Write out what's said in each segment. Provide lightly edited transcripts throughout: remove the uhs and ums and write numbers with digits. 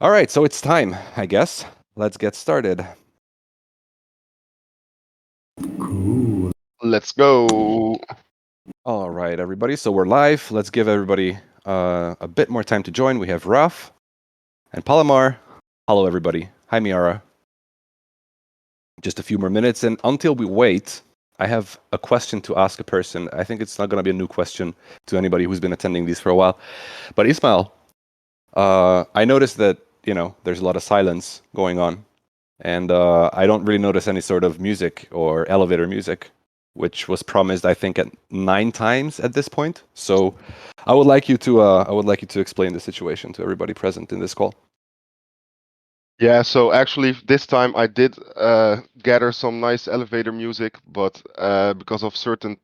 All right, so it's time, I guess. Let's get started. Cool. Let's go. All right, everybody. So we're live. Let's give everybody a bit more time to join. We have Raf and Palomar. Hello, everybody. Hi, Miara. Just a few more minutes. And until we wait, I have a question to ask a person. I think it's not going to be a new question to anybody who's been attending these for a while. But Ismael, I noticed that, there's a lot of silence going on. And I don't really notice any sort of music or elevator music, which was promised, I think, at 9 times at this point. So I would like you to explain the situation to everybody present in this call. Yeah, so actually this time I did gather some nice elevator music, but because of certain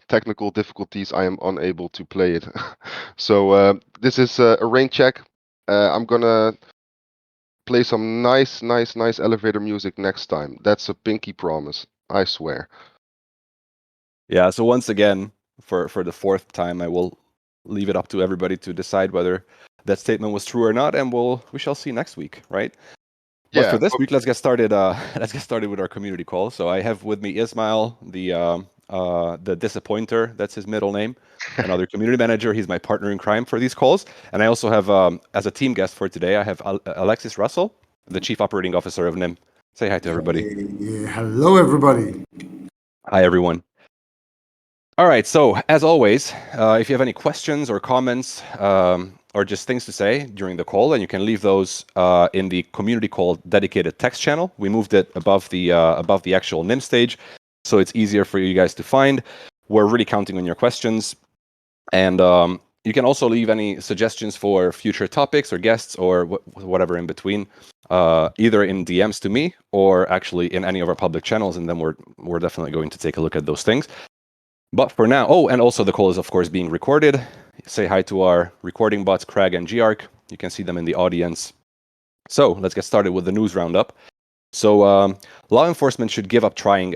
technical difficulties, I am unable to play it. So this is a rain check. I'm gonna play some nice elevator music next time. That's a pinky promise, I swear. Yeah, so once again, for the 4th time, I will leave it up to everybody to decide whether that statement was true or not, and we shall see next week, right? But for Yeah, this week, let's get started. Let's get started with our community call. So I have with me Ismael, the disappointer. That's his middle name. Another community manager. He's my partner in crime for these calls. And I also have, as a team guest for today, I have Alexis Roussel, the chief operating officer of Nym. Say hi to everybody. Hello, everybody. Hi, everyone. All right. So as always, if you have any questions or comments, or just things to say during the call, and you can leave those in the community call dedicated text channel. We moved it above the actual Nym stage, so it's easier for you guys to find. We're really counting on your questions, and you can also leave any suggestions for future topics or guests or whatever in between, either in DMs to me or actually in any of our public channels, and then we're definitely going to take a look at those things. But for now, and also the call is, of course, being recorded. Say hi to our recording bots, Craig and Giark. You can see them in the audience. So let's get started with the news roundup. So law enforcement should give up trying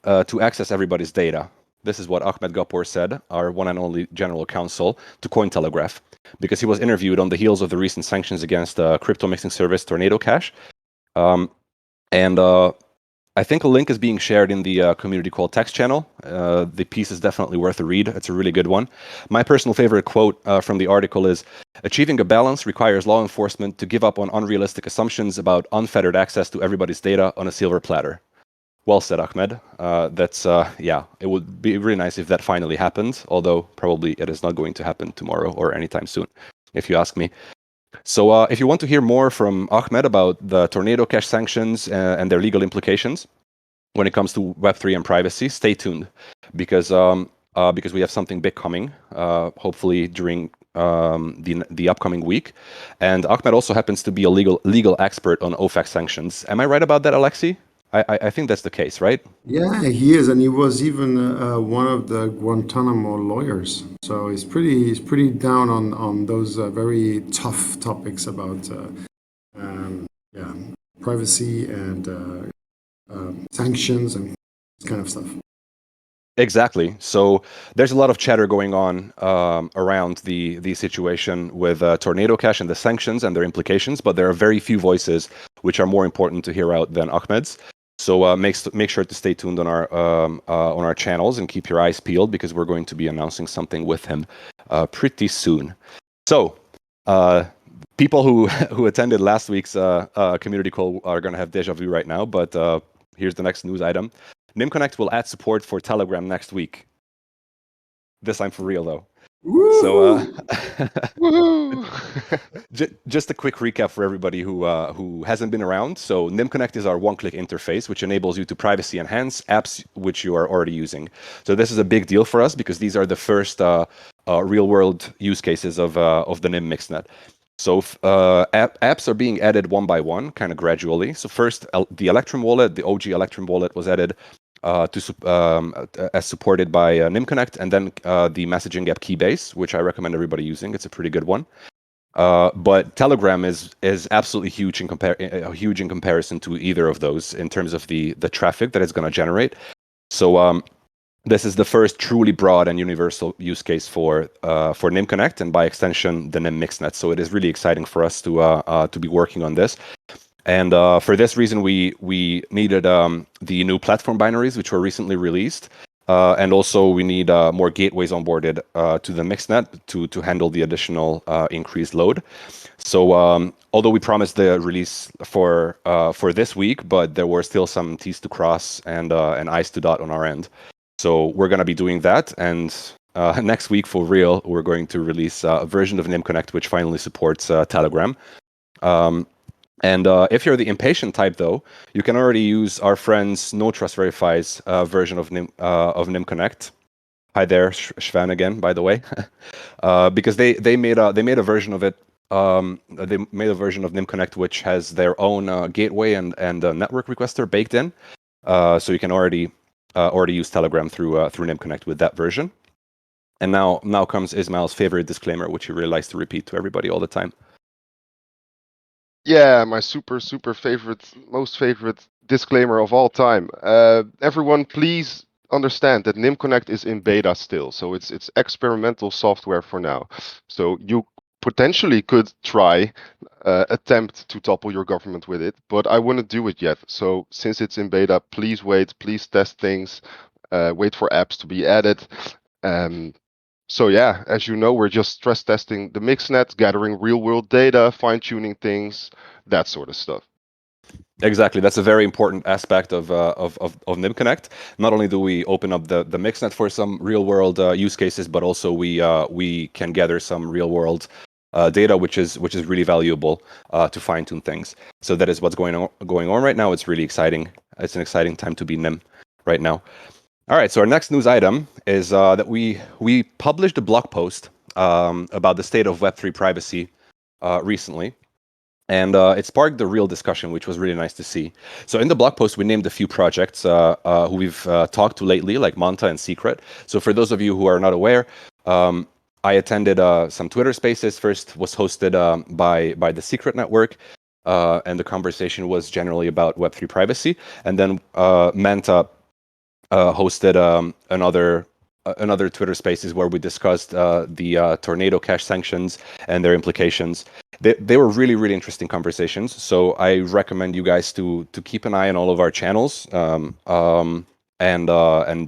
to access everybody's data. This is what Ahmed Ghapour said, our one and only general counsel, to Cointelegraph, because he was interviewed on the heels of the recent sanctions against crypto mixing service Tornado Cash. And I think a link is being shared in the community call text channel. The piece is definitely worth a read. It's a really good one. My personal favorite quote from the article is, "Achieving a balance requires law enforcement to give up on unrealistic assumptions about unfettered access to everybody's data on a silver platter." Well said, Ahmed. It would be really nice if that finally happened, although probably it is not going to happen tomorrow or anytime soon, if you ask me. So if you want to hear more from Ahmed about the Tornado Cash sanctions and their legal implications when it comes to Web3 and privacy, stay tuned, because we have something big coming, hopefully during the upcoming week. And Ahmed also happens to be a legal expert on OFAC sanctions. Am I right about that, Alexi? I think that's the case, right? Yeah, he is, and he was even one of the Guantanamo lawyers. So he's pretty down on those very tough topics about yeah, privacy and sanctions and this kind of stuff. Exactly. So there's a lot of chatter going on around the situation with Tornado Cash and the sanctions and their implications, but there are very few voices which are more important to hear out than Ahmed's. So make sure to stay tuned on our channels and keep your eyes peeled, because we're going to be announcing something with him pretty soon. So people who attended last week's community call are going to have deja vu right now, but here's the next news item. Nym Connect will add support for Telegram next week. This time for real, though. Woo! So woohoo! just a quick recap for everybody who hasn't been around. So Nym Connect is our one-click interface, which enables you to privacy enhance apps which you are already using. So this is a big deal for us, because these are the first real-world use cases of the Nym Mixnet. So apps are being added one by one, kind of gradually. So first, the Electrum wallet, the OG Electrum wallet, was added as supported by Nym Connect, and then the messaging app Keybase, which I recommend everybody using. It's a pretty good one. But Telegram is absolutely huge in comparison to either of those in terms of the traffic that it's going to generate. So this is the first truly broad and universal use case for Nym Connect, and by extension, the Nym Mixnet. So it is really exciting for us to be working on this. And for this reason, we needed the new platform binaries, which were recently released. And also, we need more gateways onboarded to the Mixnet to handle the additional increased load. So, although we promised the release for this week, but there were still some T's to cross and I's to dot on our end. So we're going to be doing that, and next week, for real, we're going to release a version of Nym Connect which finally supports Telegram. And if you're the impatient type, though, you can already use our friends No Trust Verify's version of Nym Connect. Hi there, Shvan again, by the way, because they made a version of it. They made a version of Nym Connect which has their own gateway and network requester baked in, so you can already use Telegram through Nym Connect with that version. And now comes Ismael's favorite disclaimer, which he really likes to repeat to everybody all the time. Yeah, my super most favorite disclaimer of all time. Everyone, please understand that Nym Connect is in beta still, so it's experimental software for now. So you potentially could try attempt to topple your government with it, but I wouldn't do it yet. So since it's in beta, please wait, please test things, wait for apps to be added. So yeah, as you know, we're just stress testing the Mixnet, gathering real world data, fine tuning things, that sort of stuff. Exactly, that's a very important aspect of Nym Connect. Not only do we open up the Mixnet for some real world use cases, but also we can gather some real world data, which is really valuable to fine tune things. So that is what's going on right now. It's really exciting. It's an exciting time to be Nym right now. All right, so our next news item is that we published a blog post about the state of Web3 privacy recently. And it sparked a real discussion, which was really nice to see. So in the blog post, we named a few projects who we've talked to lately, like Manta and Secret. So for those of you who are not aware, I attended some Twitter Spaces. First was hosted by the Secret Network, and the conversation was generally about Web3 privacy. And then Manta hosted another Twitter Spaces where we discussed the Tornado Cash sanctions and their implications. They were really, really interesting conversations. So I recommend you guys to keep an eye on all of our channels. And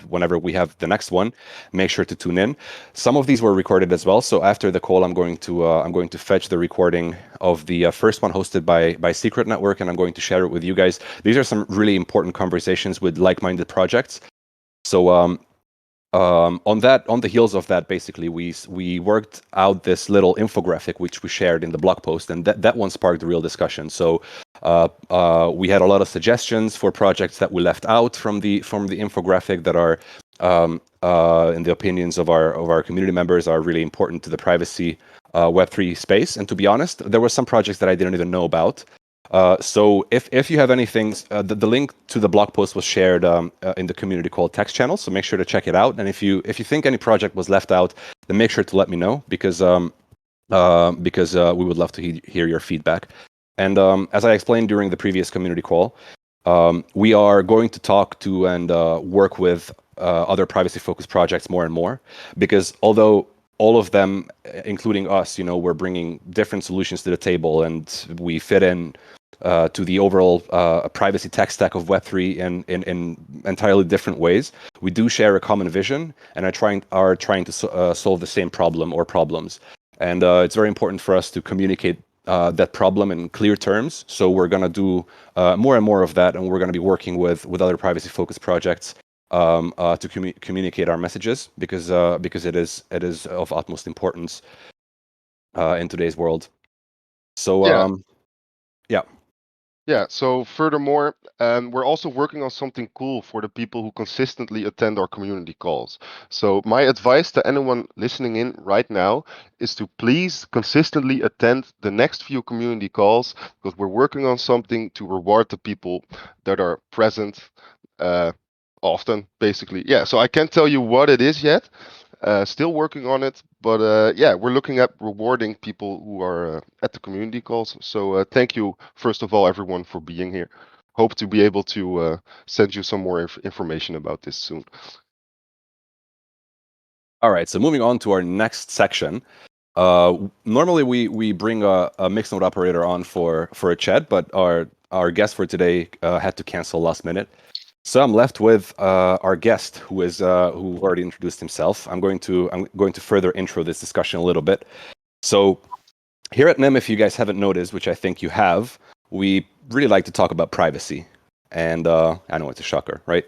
whenever we have the next one, make sure to tune in. Some of these were recorded as well. So after the call, I'm going to fetch the recording of the first one hosted by Secret Network, and I'm going to share it with you guys. These are some really important conversations with like-minded projects. So on the heels of that, basically, we worked out this little infographic which we shared in the blog post, and that one sparked a real discussion. So we had a lot of suggestions for projects that we left out from the infographic that are, in the opinions of our community members, are really important to the privacy Web3 space. And to be honest, there were some projects that I didn't even know about. So if you have anything, the link to the blog post was shared in the community called text channel. So make sure to check it out. And if you think any project was left out, then make sure to let me know, because we would love to hear your feedback. And as I explained during the previous community call, we are going to talk to and work with other privacy-focused projects more and more, because although all of them, including us, we're bringing different solutions to the table, and we fit in to the overall privacy tech stack of Web3 in entirely different ways. We do share a common vision and are trying to solve the same problem or problems. And it's very important for us to communicate that problem in clear terms. So we're going to do more and more of that, and we're going to be working with other privacy-focused projects to communicate our messages, because it is of utmost importance in today's world. So Yeah. yeah. Yeah, so furthermore, we're also working on something cool for the people who consistently attend our community calls. So my advice to anyone listening in right now is to please consistently attend the next few community calls, because we're working on something to reward the people that are present often, basically. Yeah, so I can't tell you what it is yet. Still working on it, but yeah, we're looking at rewarding people who are at the community calls. So thank you, first of all, everyone, for being here. Hope to be able to send you some more information about this soon. All right, so moving on to our next section. Normally we bring a mixed node operator on for a chat, but our guest for today had to cancel last minute. So I'm left with our guest, who already introduced himself. I'm going to further intro this discussion a little bit. So here at Nym, if you guys haven't noticed, which I think you have, we really like to talk about privacy. And I know it's a shocker, right?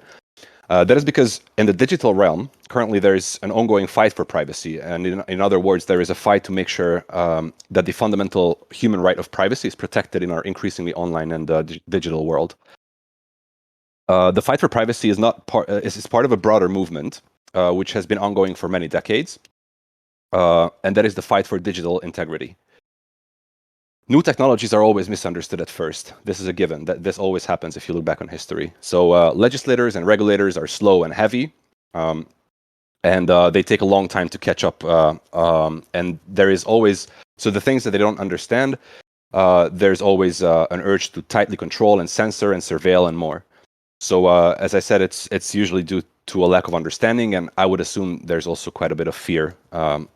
That is because in the digital realm, currently there's an ongoing fight for privacy. And in other words, there is a fight to make sure that the fundamental human right of privacy is protected in our increasingly online and digital world. The fight for privacy is part of a broader movement, which has been ongoing for many decades. And that is the fight for digital integrity. New technologies are always misunderstood at first. This is a given. That this always happens if you look back on history. So legislators and regulators are slow and heavy, and they take a long time to catch up. And there is always, so the things that they don't understand, there's always an urge to tightly control and censor and surveil and more. So as I said, it's usually due to a lack of understanding, and I would assume there's also quite a bit of fear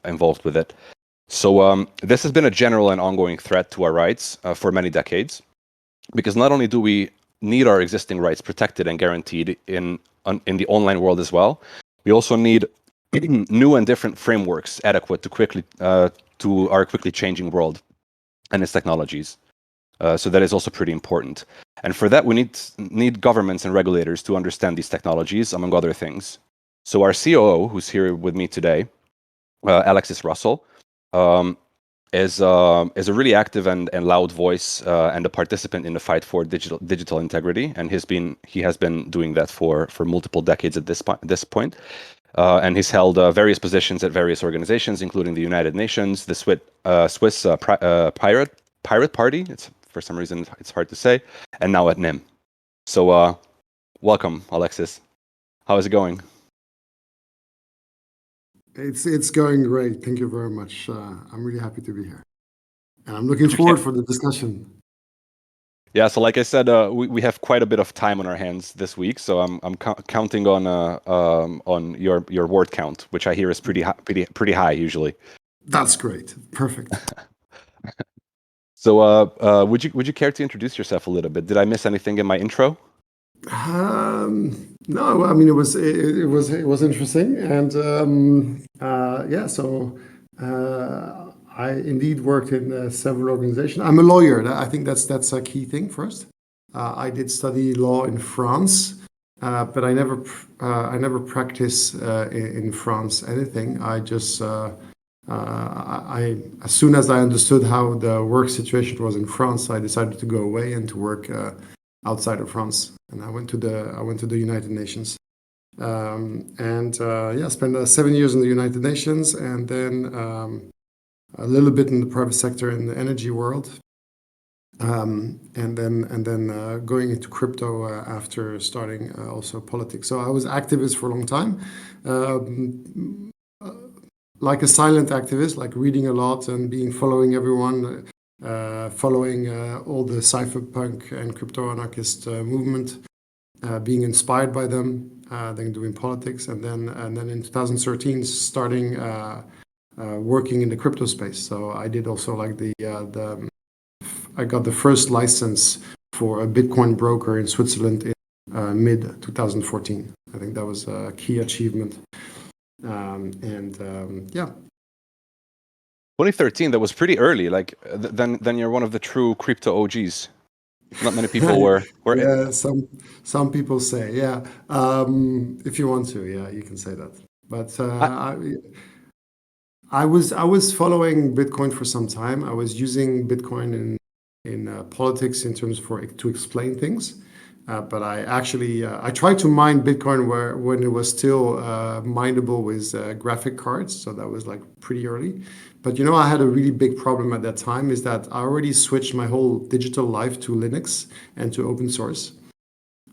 involved with it. So this has been a general and ongoing threat to our rights for many decades, because not only do we need our existing rights protected and guaranteed in the online world as well, we also need new and different frameworks adequate to our quickly changing world and its technologies. So that is also pretty important. And for that, we need governments and regulators to understand these technologies, among other things. So our COO, who's here with me today, Alexis Roussel, is a really active and loud voice and a participant in the fight for digital integrity, and he has been doing that for multiple decades at this point. And he's held various positions at various organizations, including the United Nations, the Swiss Pirate Party. It's for some reason it's hard to say, and now at Nym. So welcome, Alexis. How is it going? It's going great. Thank you very much. I'm really happy to be here, and I'm looking forward for the discussion. Yeah, so like I said, we have quite a bit of time on our hands this week, so I'm counting on your word count, which I hear is pretty high usually. That's great. Perfect. So would you care to introduce yourself a little bit? Did I miss anything in my intro? No, I mean it was interesting, and yeah. So I indeed worked in several organizations. I'm a lawyer. I think that's a key thing first. I did study law in France, but I never practiced in France anything. I just as soon as I understood how the work situation was in France, I decided to go away and to work outside of France, and I went to the United Nations, and yeah, spent 7 years in the United Nations, and then a little bit in the private sector in the energy world, and then going into crypto after starting also politics. So I was activist for a long time. Like a silent activist, like reading a lot and following everyone, following all the cypherpunk and crypto anarchist movement, being inspired by them, then doing politics, and then in 2013 starting working in the crypto space. So I did also like I got the first license for a Bitcoin broker in Switzerland in mid 2014. I think that was a key achievement. Yeah. 2013, that was pretty early. Like then you're one of the true crypto OGs. Not many people were. Yeah, some people say, yeah. If you want to, yeah, you can say that. But I was following Bitcoin for some time. I was using Bitcoin in politics in terms to explain things. But I tried to mine Bitcoin when it was still mineable with graphic cards, so that was like pretty early. But I had a really big problem at that time, is that I already switched my whole digital life to Linux and to open source.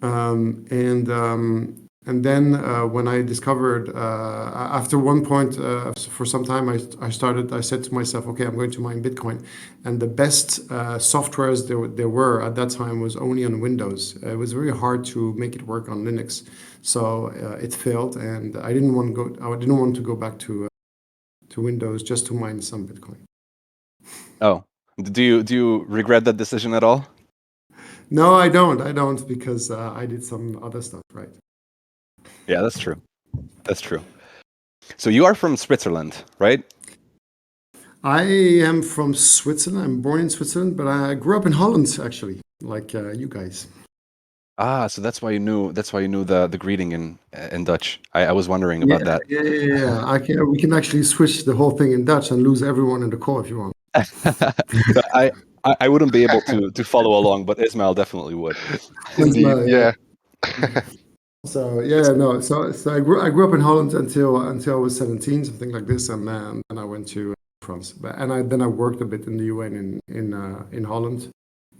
And And then when I discovered, after one point, for some time, I said to myself, okay, I'm going to mine Bitcoin. And the best softwares there were at that time was only on Windows. It was very hard to make it work on Linux. So it failed, and I didn't want to go back to Windows just to mine some Bitcoin. Oh, do you regret that decision at all? No, I don't, because I did some other stuff, right? Yeah, that's true. That's true. So you are from Switzerland, right? I am from Switzerland. I'm born in Switzerland, but I grew up in Holland, actually, like you guys. Ah, so that's why you knew the greeting in Dutch. I was wondering Yeah, about that. yeah. We can actually switch the whole thing in Dutch and lose everyone in the call if you want. So I wouldn't be able to follow along, but Ismail definitely would. Indeed, yeah. So yeah, no. So I grew up in Holland until I was 17, something like this, and then I went to France. Then I worked a bit in the UN in Holland.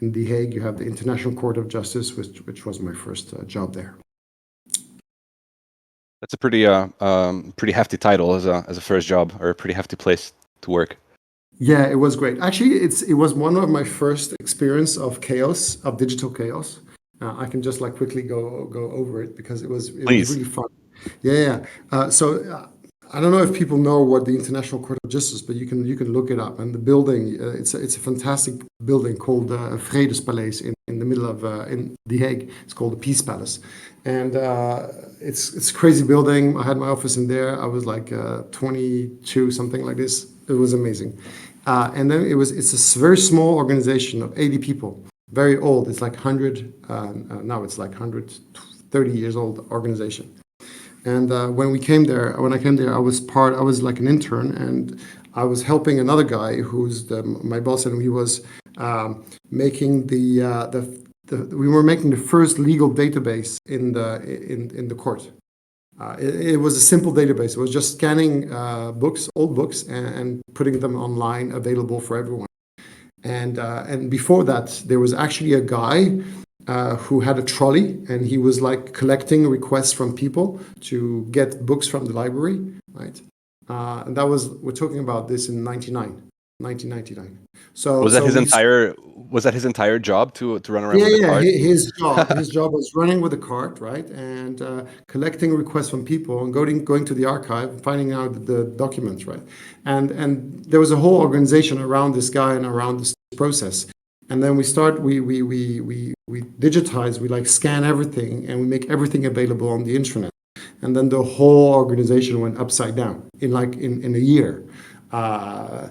In The Hague, you have the International Court of Justice, which was my first job there. That's a pretty hefty title as a first job, or a pretty hefty place to work. Yeah, it was great. Actually, it was one of my first experience of chaos, of digital chaos. I can just like quickly go over it because it was Please. really fun. Yeah. I don't know if people know what the International Court of Justice, but you can look it up. And the building, it's a fantastic building called Vredespaleis in the middle of in The Hague. It's called the Peace Palace, and it's a crazy building. I had my office in there. I was like 22, something like this. It was amazing. And then it's a very small organization of 80 people, very old. It's like 100, now it's like 130 years old organization. And when I came there, I was like an intern, and I was helping another guy who's my boss, and he was making we were making the first legal database in the court. It was a simple database. It was just scanning old books, and putting them online, available for everyone. And before that, there was actually a guy who had a trolley, and he was like collecting requests from people to get books from the library, right? And we're talking about this in 1999. So Was that his entire job to run around with a cart? his job was running with a cart, right, and collecting requests from people and going to the archive, finding out the documents, right, and there was a whole organization around this guy and around this process. And then we digitize, we like scan everything, and we make everything available on the internet. And then the whole organization went upside down in a year. The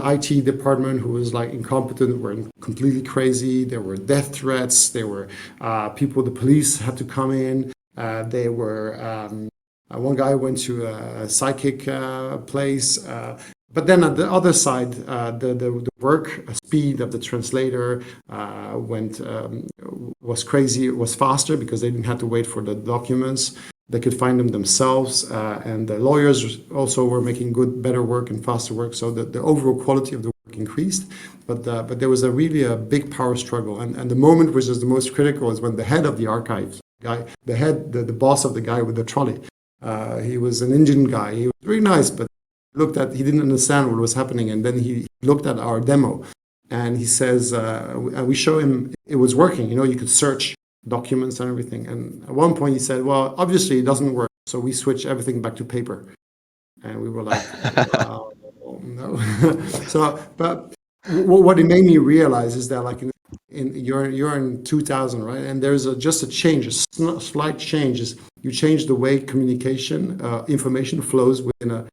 IT department, who was like incompetent, were completely crazy. There were death threats. There were people. The police had to come in. There were one guy went to a psychic place. But then at the other side, the work speed of the translator was crazy. It was faster because they didn't have to wait for the documents. They could find them themselves, and the lawyers also were making better work and faster work. So the overall quality of the work increased. But there was really a big power struggle. And the moment which is the most critical is when the head of the archives guy, the boss of the guy with the trolley, he was an Indian guy. He was very nice, but he didn't understand what was happening, and then he looked at our demo, and he says, we show him it was working. You could search documents and everything. And at one point he said, well, obviously it doesn't work, so we switch everything back to paper. And we were like, well, no. But what it made me realize is that like you're in 2000, right? And there's just a change, a slight change. Is you change the way communication, information flows within a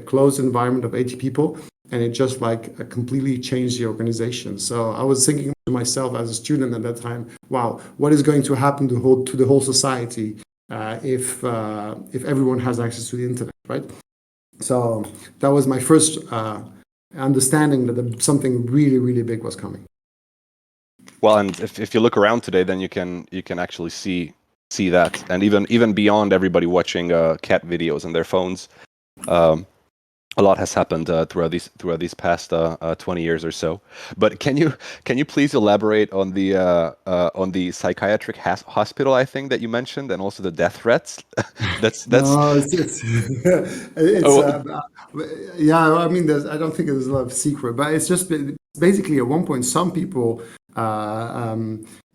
closed environment of 80 people, and it just like completely changed the organization. So I was thinking to myself as a student at that time, wow, what is going to happen to the whole society if everyone has access to the internet, right? So that was my first understanding that something really, really big was coming. Well, and if you look around today, then you can actually see that, and even beyond everybody watching cat videos on their phones. a lot has happened throughout these past 20 years or so. But can you please elaborate on the psychiatric hospital, I think, that you mentioned, and also the death threats? That's No, it's oh, yeah. I mean, I don't think there's a lot of secret, but it's just basically at one point some people,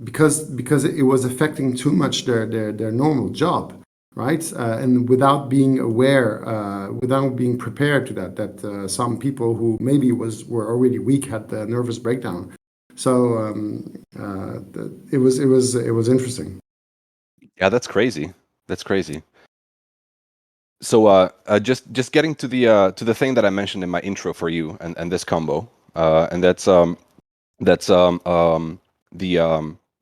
because it was affecting too much their normal job, right? And without being aware, without being prepared to that some people who maybe were already weak had the nervous breakdown. So it was interesting. yeah, that's crazy. That's crazy. So just getting to the thing that I mentioned in my intro for you and this combo, and that's the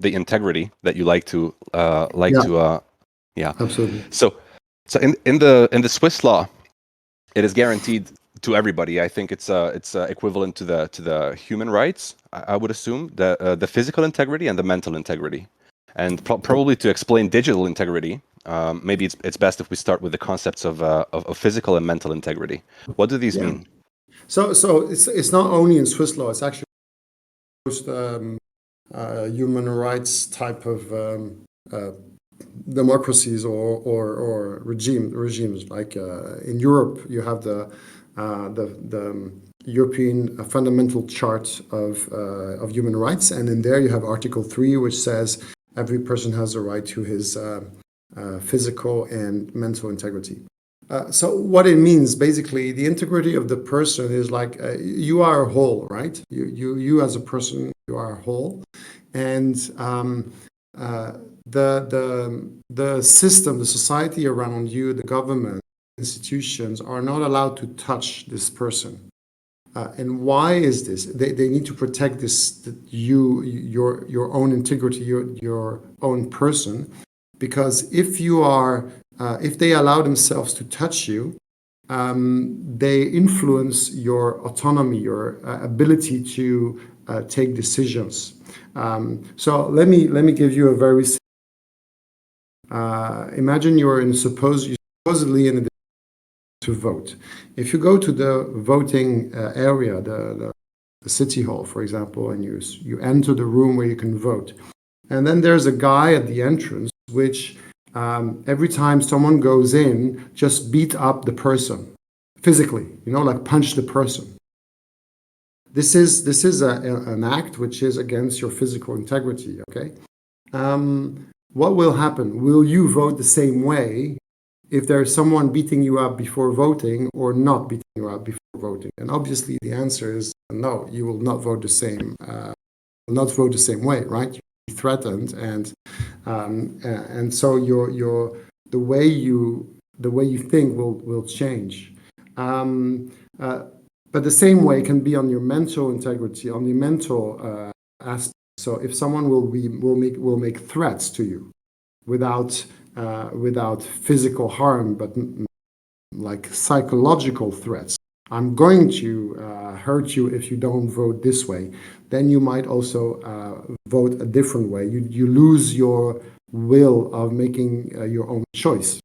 integrity that you like Yeah, to yeah. absolutely. So in the Swiss law, it is guaranteed to everybody. I think it's equivalent to the human rights. I would assume the physical integrity and the mental integrity, and probably to explain digital integrity. Maybe it's best if we start with the concepts of physical and mental integrity. What do these Yeah. mean? So it's not only in Swiss law. It's actually most human rights type of democracies or regimes. Like in Europe, you have the European Fundamental Chart of Human Rights, and in there you have Article 3, which says every person has a right to his physical and mental integrity. So what it means, basically, the integrity of the person is like you are a whole, right? You as a person, you are a whole, and the system, the society around you, the government, institutions are not allowed to touch this person. And why is this? They need to protect your own integrity, your own person, because if they allow themselves to touch you, they influence your autonomy, your ability to take decisions. So let me give you a very imagine you're supposedly in a to vote. If you go to the voting area, the city hall, for example, and you enter the room where you can vote, and then there's a guy at the entrance which every time someone goes in, just beat up the person physically, like punch the person. This is an act which is against your physical integrity. Okay, what will happen? Will you vote the same way if there's someone beating you up before voting or not beating you up before voting? And obviously, the answer is no. You will not vote the same. Not vote the same way, right? You'll be threatened, and so the way you think will change. But the same way can be on your mental integrity, on the mental aspect. So if someone will make threats to you without physical harm, but like psychological threats. I'm going to hurt you if you don't vote this way. Then you might also vote a different way. You lose your will of making your own choice.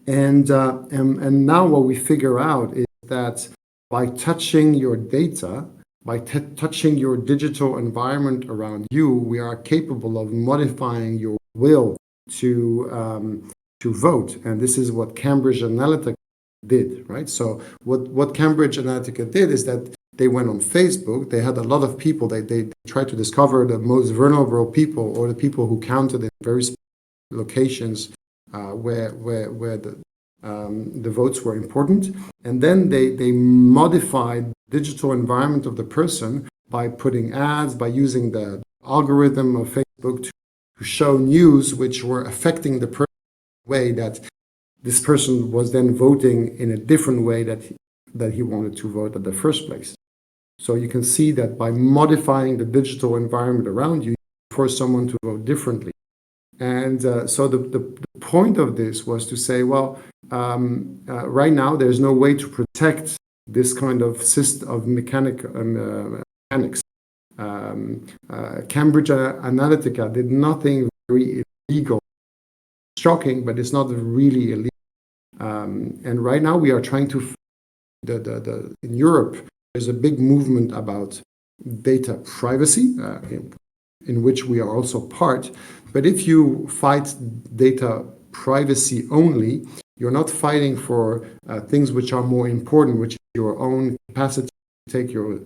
And now what we figure out is that by touching your data, by touching your digital environment around you, we are capable of modifying your will to vote. And this is what Cambridge Analytica did, right? So what Cambridge Analytica did is that they went on Facebook. They had a lot of people. They tried to discover the most vulnerable people or the people who counted in very specific locations where the votes were important. And then they modified the digital environment of the person by putting ads, by using the algorithm of Facebook to show news which were affecting the person in a way that this person was then voting in a different way that he wanted to vote at the first place. So you can see that by modifying the digital environment around you, you force someone to vote differently. And so the point of this was to say, well, right now there's no way to protect this kind of system of mechanics. Cambridge Analytica did nothing very illegal. Shocking, but it's not really illegal. And right now we are trying to in Europe, there's a big movement about data privacy, in which we are also part. But if you fight data privacy only, you're not fighting for things which are more important, which is your own capacity to take your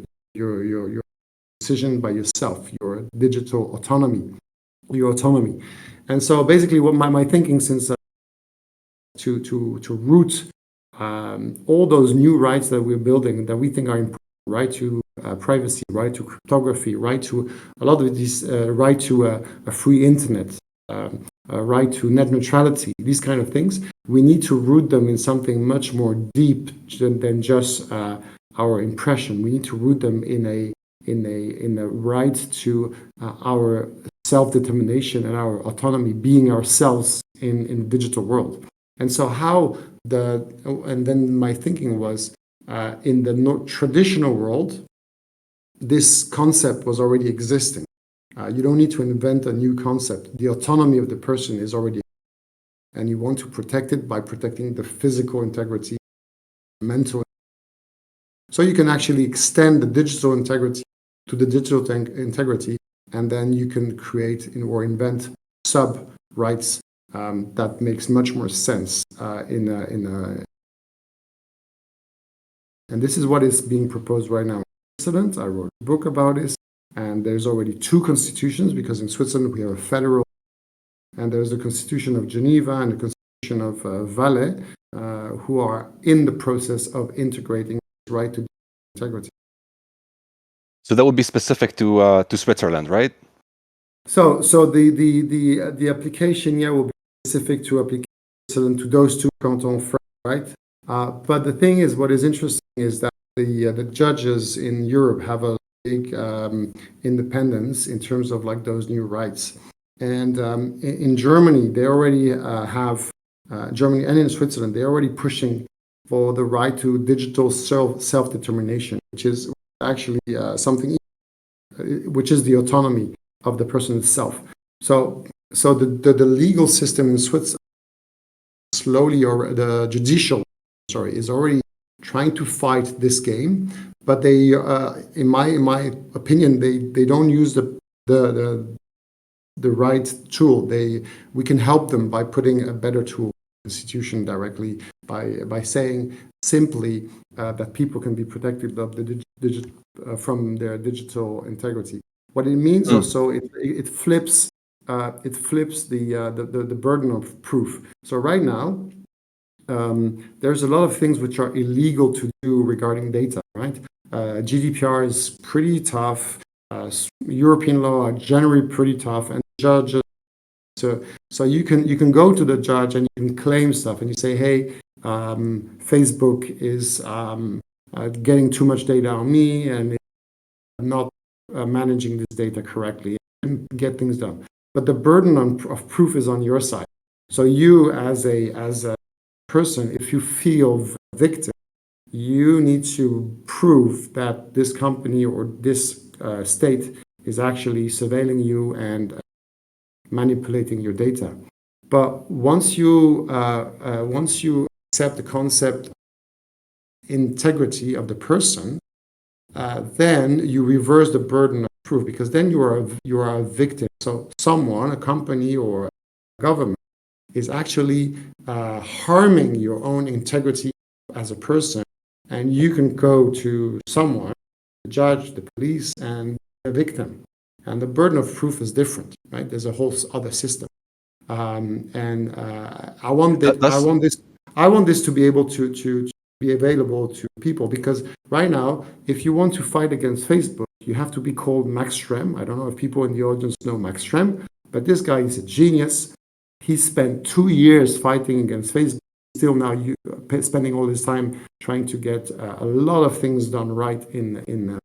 decision by yourself, your digital autonomy, your autonomy. And so basically what my thinking since to root all those new rights that we're building that we think are important, right to privacy, right to cryptography, right to a lot of these, right to a free internet, right to net neutrality, these kind of things, we need to root them in something much more deep than just our impression. We need to root them in a right to our self-determination and our autonomy, being ourselves in the digital world. And so and then my thinking was, in the traditional world, this concept was already existing. You don't need to invent a new concept. The autonomy of the person is already, and you want to protect it by protecting the physical integrity, mental. So you can actually extend the digital integrity to the digital integrity, and then you can create or invent sub-rights that makes much more sense and this is what is being proposed right now in Switzerland. I wrote a book about this, and there's already 2 constitutions, because in Switzerland we have a federal, and there's the Constitution of Geneva and the Constitution of Valais, who are in the process of integrating this right to integrity. So that would be specific to Switzerland, right? So the application, will be specific to application to those 2 cantons, right? But the thing is, what is interesting is that the judges in Europe have a big independence in terms of like those new rights. And in Germany, they already have, Germany and in Switzerland, they're already pushing for the right to digital self-determination, which is actually something, which is the autonomy of the person itself. So the legal system in Switzerland slowly, or the judicial, is already trying to fight this game, but they, in my opinion, they don't use the right tool. We can help them by putting a better tool, institution directly, by saying simply that people can be protected of from their digital integrity. What it means also, it flips the burden of proof. So right now, there's a lot of things which are illegal to do regarding data, right? GDPR is pretty tough. European law are generally pretty tough, and judges. So you can go to the judge and you can claim stuff, and you say, hey, Facebook is getting too much data on me, and not managing this data correctly, and get things done. But the burden of proof is on your side. So you, as a person, if you feel victim, you need to prove that this company or this state is actually surveilling you and manipulating your data. But once you accept the concept of integrity of the person, then you reverse the burden of proof, because then you are a victim. So someone, a company or a government, is actually harming your own integrity as a person, and you can go to someone, the judge, the police, and the victim. And the burden of proof is different, right? There's a whole other system. I want this to be able to be available to people, because right now, if you want to fight against Facebook, you have to be called Max Schremm. I don't know if people in the audience know Max Schremm, but this guy is a genius. He spent 2 years fighting against Facebook. Still now spending all his time trying to get a lot of things done right in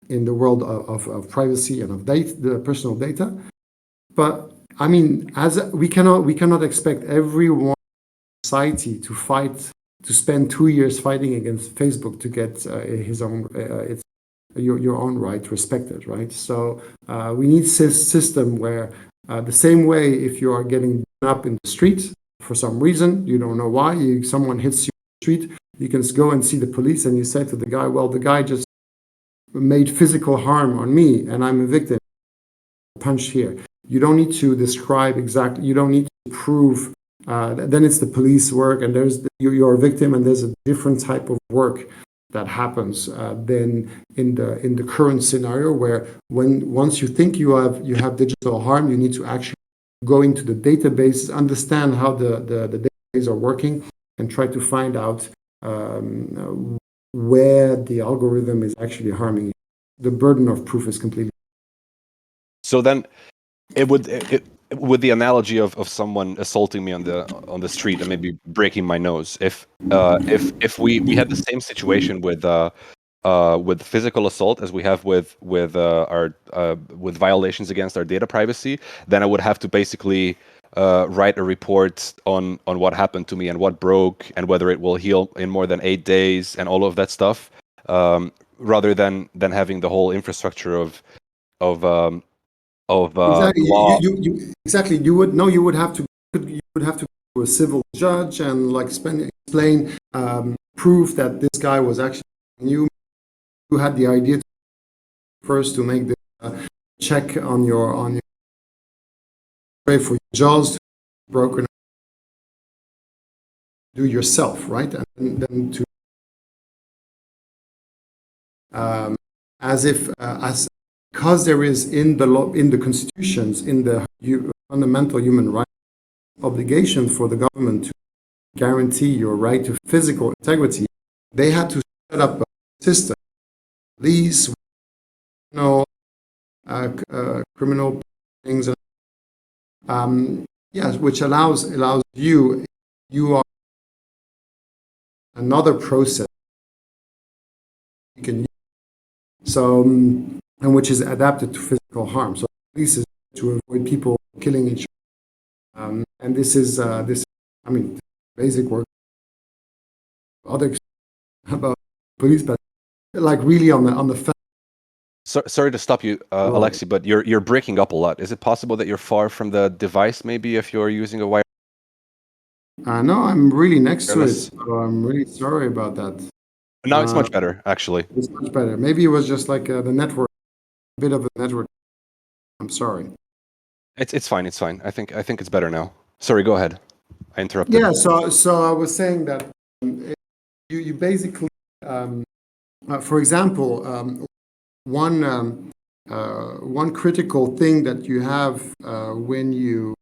the world of privacy and of the personal data. But I mean, we cannot expect everyone in society to spend 2 years fighting against Facebook to get his own your own right respected, right? So we need a system where the same way, if you are getting up in the street for some reason, you don't know why, someone hits you in the street, You can go and see the police and you say to the guy, well, the guy just made physical harm on me and I'm a victim. Punched here. You don't need to describe exactly, you don't need to prove, then it's the police work and you're a victim and there's a different type of work that happens than in the current scenario where once you think you have digital harm, you need to actually go into the database, understand how the databases are working and try to find out where the algorithm is actually harming you. The burden of proof is completely. So then with the analogy of someone assaulting me on the street and maybe breaking my nose, if we had the same situation with physical assault as we have with violations against our data privacy, then I would have to basically write a report on what happened to me and what broke and whether it will heal in more than 8 days and all of that stuff, rather than having the whole infrastructure of Exactly. law. Exactly. You would have to go to a civil judge and like explain proof that this guy was actually you. You had the idea first to make the check on your pray for your jaws broken. Do yourself, right? And then to as if as because there is in the law, in the constitutions, in the fundamental human rights obligation for the government to guarantee your right to physical integrity, they had to set up a system, police, criminal things, yes, which allows you are another process you can use. So and which is adapted to physical harm. So police is to avoid people killing each other, and this is I mean basic work. Other about police, but like really on the. Sorry to stop you, Alexi, but you're breaking up a lot. Is it possible that you're far from the device? Maybe if you're using a wire. No, I'm really next to it. So I'm really sorry about that. Now it's much better, actually. It's much better. Maybe it was just like the network, a bit of a network. I'm sorry. It's fine. It's fine. I think it's better now. Sorry, go ahead. I interrupted. Yeah. So I was saying that you basically, for example, one critical thing that you have when you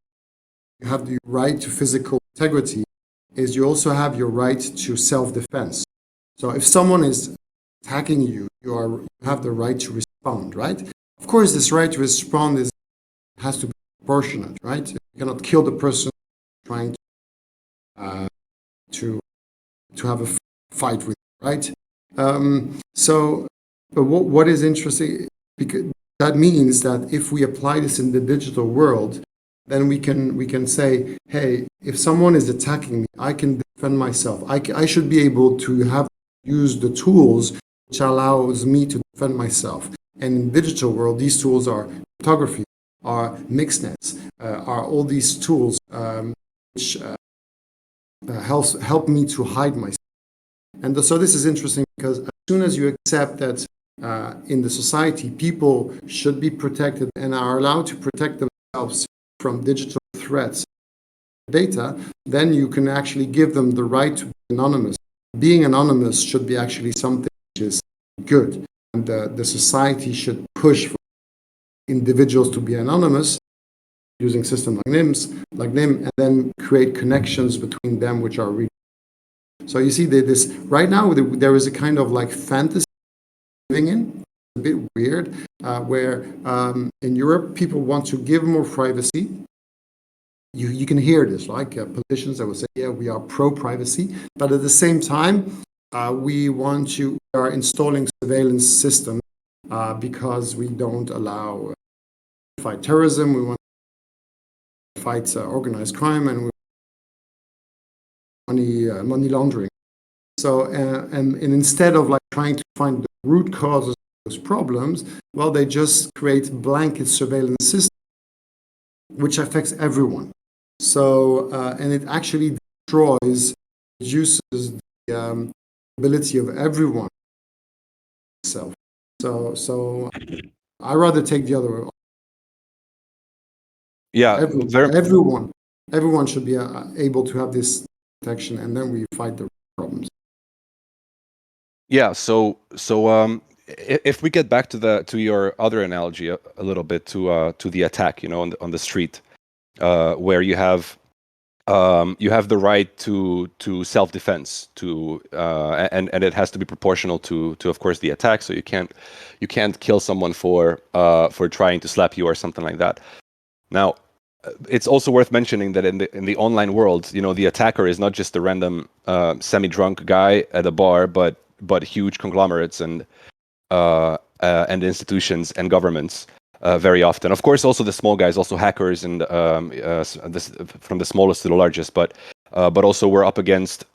have the right to physical integrity is you also have your right to self-defense. So if someone is attacking you, you have the right to respond, right? Of course, this right to respond has to be proportionate, right? You cannot kill the person trying to have a fight with you, right? So what is interesting, because that means that if we apply this in the digital world, then we can say, hey, if someone is attacking me, I can defend myself. I should be able to use the tools which allows me to defend myself. And in the digital world, these tools are cryptography, are mixnets, are all these tools which help me to hide myself. And so this is interesting because as soon as you accept that in the society, people should be protected and are allowed to protect themselves from digital threats, data, then you can actually give them the right to be anonymous. Being anonymous should be actually something which is good. And the society should push for individuals to be anonymous using systems like Nym, and then create connections between them which are real. So you see this right now there is a kind of like fantasy living in, a bit weird, where in Europe people want to give more privacy. You can hear this, like politicians that will say, yeah, we are pro-privacy, but at the same time, we are installing surveillance systems because we don't allow fight terrorism, we want to fight organized crime, and money laundering. So, and instead of like trying to find the root causes of those problems, well, they just create blanket surveillance systems, which affects everyone. So, and it actually reduces ability of everyone itself. So I rather take the other. Yeah, Everyone should be able to have this protection, and then we fight the problems. yeah. If we get back to your other analogy a little bit to the attack, on the street, where you have the right to self-defense, and it has to be proportional to of course the attack. So you can't kill someone for trying to slap you or something like that. Now, it's also worth mentioning that in the online world, the attacker is not just a random semi-drunk guy at a bar, but huge conglomerates and institutions and governments. Very often, of course, also the small guys, also hackers, and from the smallest to the largest. But also we're up against,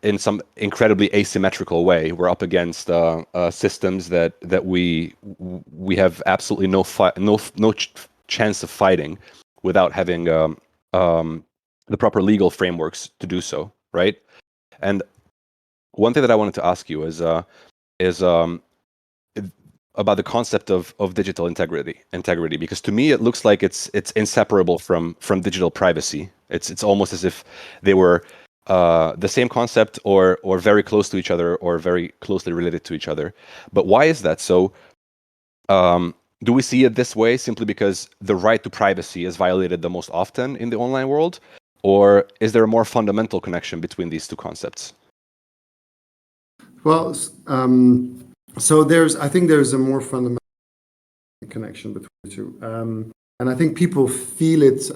in some incredibly asymmetrical way, we're up against systems that we have absolutely no chance of fighting without having the proper legal frameworks to do so, right? And one thing that I wanted to ask you is about the concept of digital integrity, because to me it looks like it's inseparable from digital privacy. It's almost as if they were the same concept, or very close to each other, or very closely related to each other. But why is that so? Do we see it this way simply because the right to privacy is violated the most often in the online world, or is there a more fundamental connection between these two concepts? Well, so I think there's a more fundamental connection between the two. And I think people feel it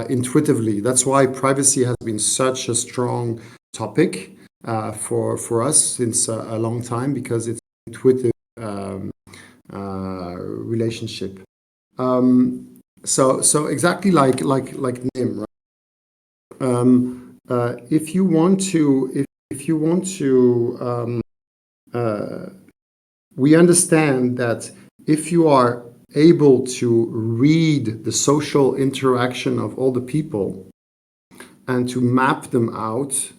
intuitively. That's why privacy has been such a strong topic for us since a long time, because it's an intuitive relationship. So exactly like Nym, right? If you want to, we understand that if you are able to read the social interaction of all the people and to map them out,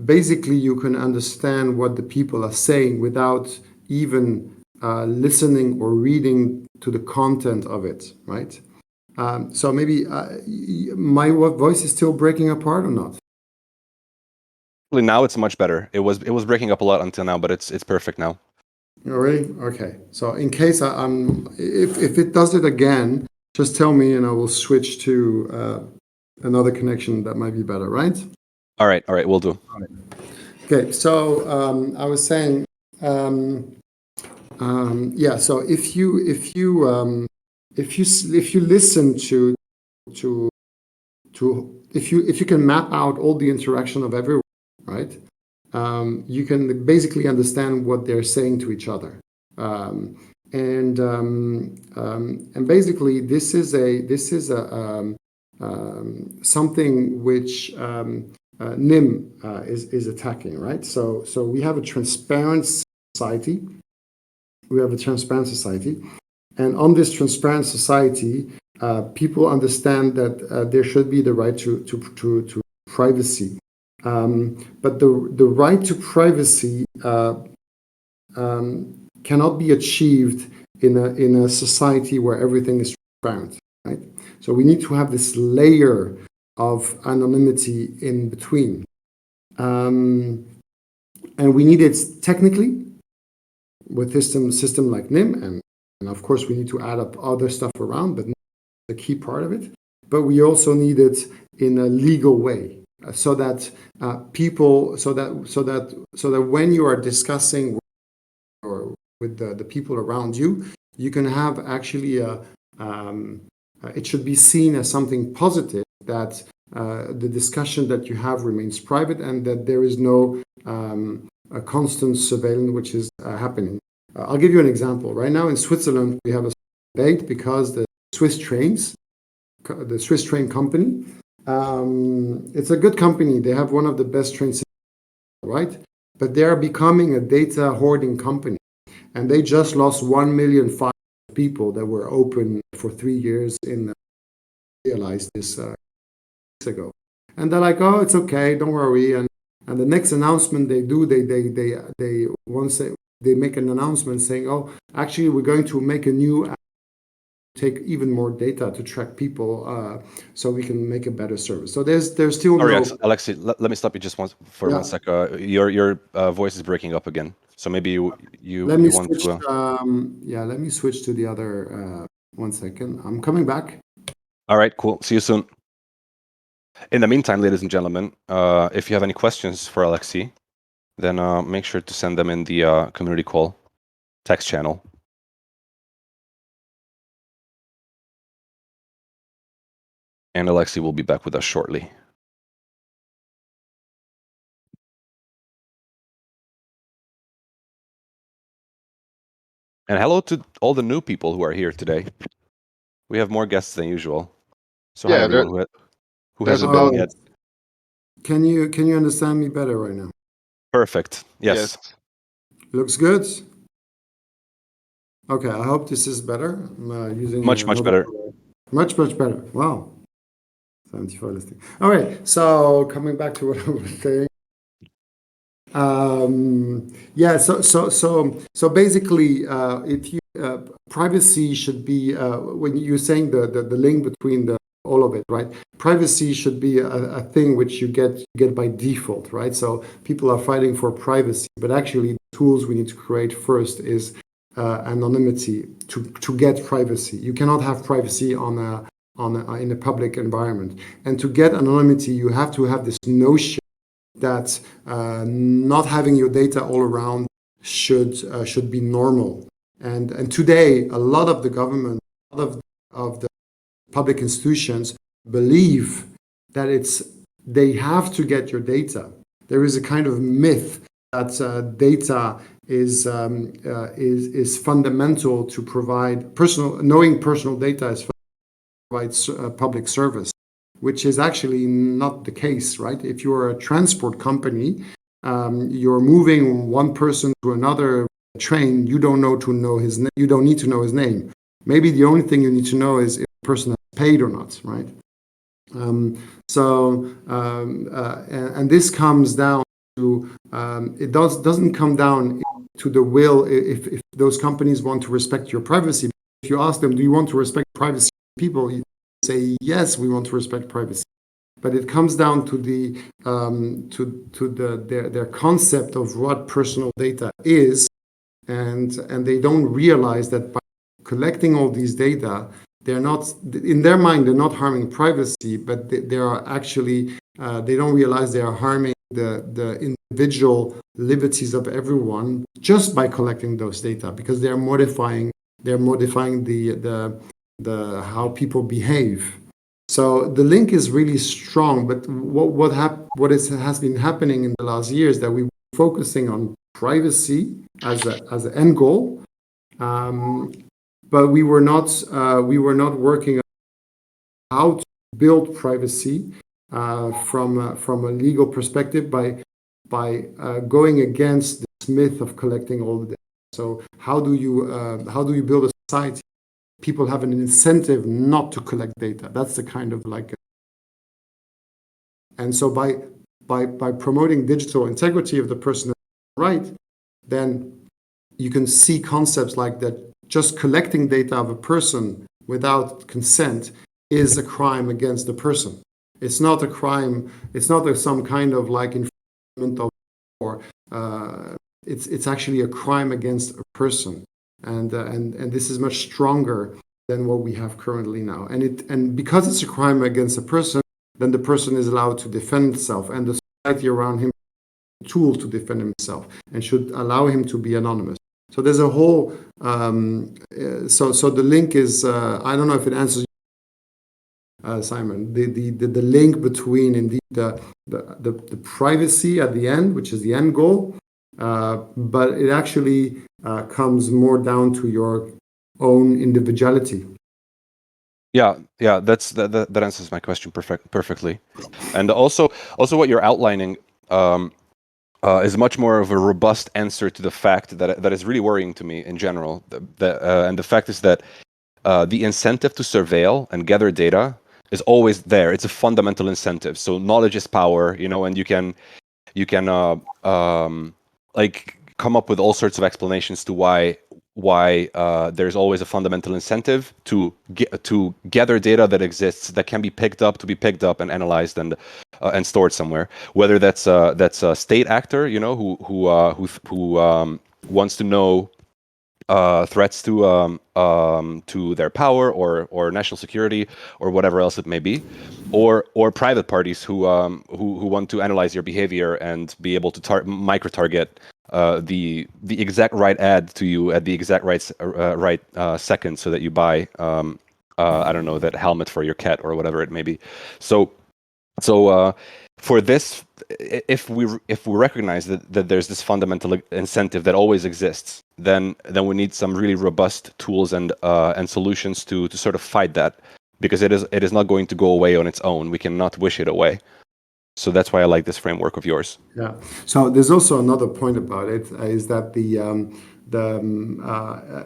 basically you can understand what the people are saying without even listening or reading to the content of it, right? So maybe my voice is still breaking apart or not? Now it's much better. It was breaking up a lot until now, but it's perfect now. Oh, really? Okay. So in case if it does it again, just tell me and I will switch to another connection that might be better, right? All right, we'll do. Okay. So I was saying, yeah. So if you listen to if you can map out all the interaction of everyone, right? You can basically understand what they're saying to each other, and basically this is something which Nym is attacking, right? So we have a transparent society. And on this transparent society, people understand that there should be the right to privacy. But the right to privacy cannot be achieved in a society where everything is transparent, right? So we need to have this layer of anonymity in between. And we need it technically with system like Nym, and of course we need to add up other stuff around, but the key part of it. But we also need it in a legal way, so that when you are discussing with the people around you, you can have actually it should be seen as something positive, that the discussion that you have remains private, and that there is no a constant surveillance which is happening. I'll give you an example. Right now in Switzerland, we have a debate because the Swiss train company, it's a good company. They have one of the best train systems, right? But they are becoming a data hoarding company, and they just lost 1 million people that were open for 3 years in realized this weeks ago. And they're like, oh, it's okay, don't worry. And And the next announcement they do, they once they make an announcement saying, "Oh, actually, we're going to make a new app, take even more data to track people, so we can make a better service." So there's still Sorry, no. Alexi, let me stop you just for Yeah. 1 sec. Your voice is breaking up again. So maybe Let me you want switch. to. Yeah, let me switch to the other. 1 second. I'm coming back. All right, cool. See you soon. In the meantime, ladies and gentlemen, if you have any questions for Alexi, then make sure to send them in the community call text channel. And Alexi will be back with us shortly. And hello to all the new people who are here today. We have more guests than usual. So hi Yeah, everyone who there's hasn't been about yet. Can you understand me better right now? Perfect. Yes. yes. Looks good. Okay, I hope this is better. I'm using Much another. better. Much better. Wow. 74 listing. All right. So coming back to what I was saying. Yeah. So basically, if you privacy should be when you're saying the link between all of it, right? Privacy should be a thing which you get by default, right? So people are fighting for privacy, but actually, the tools we need to create first is anonymity to get privacy. You cannot have privacy in a public environment, and to get anonymity, you have to have this notion that not having your data all around should be normal. And today, a lot of the government, a lot of the public institutions believe that they have to get your data. There is a kind of myth that data is fundamental to provide knowing personal data is provides public service, which is actually not the case, right? If you're a transport company, you're moving one person to another train, you don't need to know his name. Maybe the only thing you need to know is if the person has paid or not, right? And this comes down to it doesn't come down to the will if those companies want to respect your privacy. If you ask them, do you want to respect privacy of people? You say yes, we want to respect privacy. But it comes down to their concept of what personal data is, and they don't realize that by collecting all these data, they're not, in their mind, they're not harming privacy, but they are actually, they don't realize they are harming the individual liberties of everyone just by collecting those data, because they're modifying the how people behave. So the link is really strong, but has been happening in the last years that we were focusing on privacy as an end goal, but we were not working on how to build privacy from a legal perspective by going against this myth of collecting all the data. So how do you build a society? People have an incentive not to collect data. That's the kind of and so by promoting digital integrity of the person right, then you can see concepts like that. Just collecting data of a person without consent is a crime against the person. It's not a crime. It's not some kind of infringement of, or it's actually a crime against a person, and this is much stronger than what we have currently now. And because it's a crime against a person, then the person is allowed to defend himself, and the society around him tool to defend himself and should allow him to be anonymous. So there's a whole. So the link is. I don't know if it answers Simon. The link between indeed the privacy at the end, which is the end goal, but it actually comes more down to your own individuality. Yeah, that answers my question perfectly. And also what you're outlining is much more of a robust answer to the fact that is really worrying to me in general. And the fact is that the incentive to surveil and gather data is always there. It's a fundamental incentive. So knowledge is power, and You can like come up with all sorts of explanations to why there's always a fundamental incentive to gather data that exists that can be picked up and analyzed and stored somewhere. Whether that's a state actor, you know, who wants to know threats to their power or national security or whatever else it may be, or private parties who want to analyze your behavior and be able to micro target the exact right ad to you at the exact right second, so that you buy I don't know, that helmet for your cat or whatever it may be. So for this, if we recognize that there's this fundamental incentive that always exists, then we need some really robust tools and solutions to sort of fight that, because it is not going to go away on its own. We cannot wish it away. So that's why I like this framework of yours. Yeah. So there's also another point about it, is that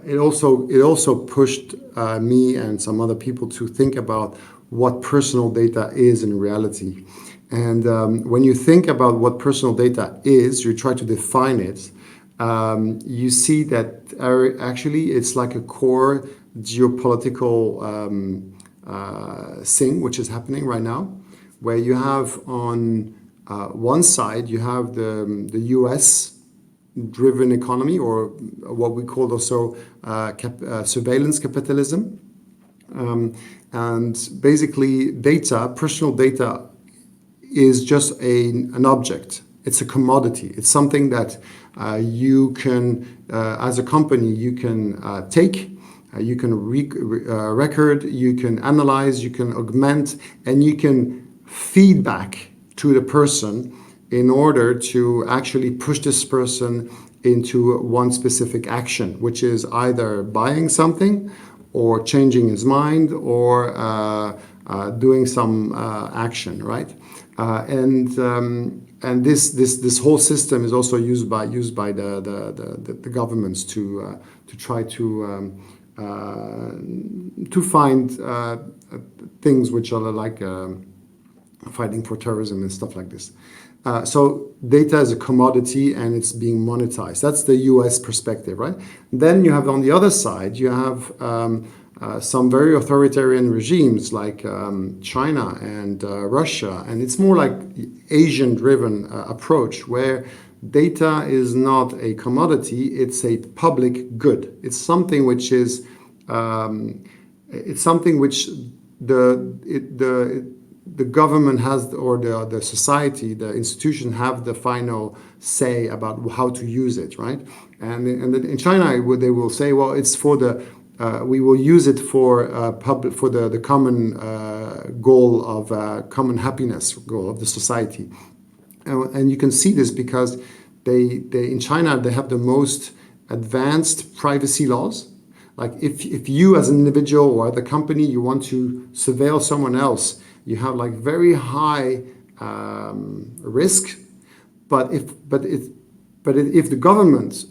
it also pushed me and some other people to think about what personal data is in reality. And when you think about what personal data is, you try to define it. You see that actually it's like a core geopolitical thing which is happening right now, where you have on one side you have the U.S. driven economy, or what we call also surveillance capitalism, and basically personal data is just an object. It's a commodity. It's something that you can, as a company, you can take, you can record, you can analyze, you can augment, and you can feed back to the person in order to actually push this person into one specific action, which is either buying something or changing his mind or doing some action, right? And this whole system is also used by the governments to try to find things which are like fighting for terrorism and stuff like this. So data is a commodity and it's being monetized. That's the US perspective, right? Then you have on the other side, you have some very authoritarian regimes like China and Russia, and it's more like Asian-driven approch, where data is not a commodity; it's a public good. It's something which is the government has, or the society, the institution have the final say about how to use it, right? And in China, they will say, well, it's for we will use it for the common goal of common happiness goal of the society, and you can see this because they in China they have the most advanced privacy laws. Like if you as an individual or the company you want to surveil someone else, you have like very high risk, but if the government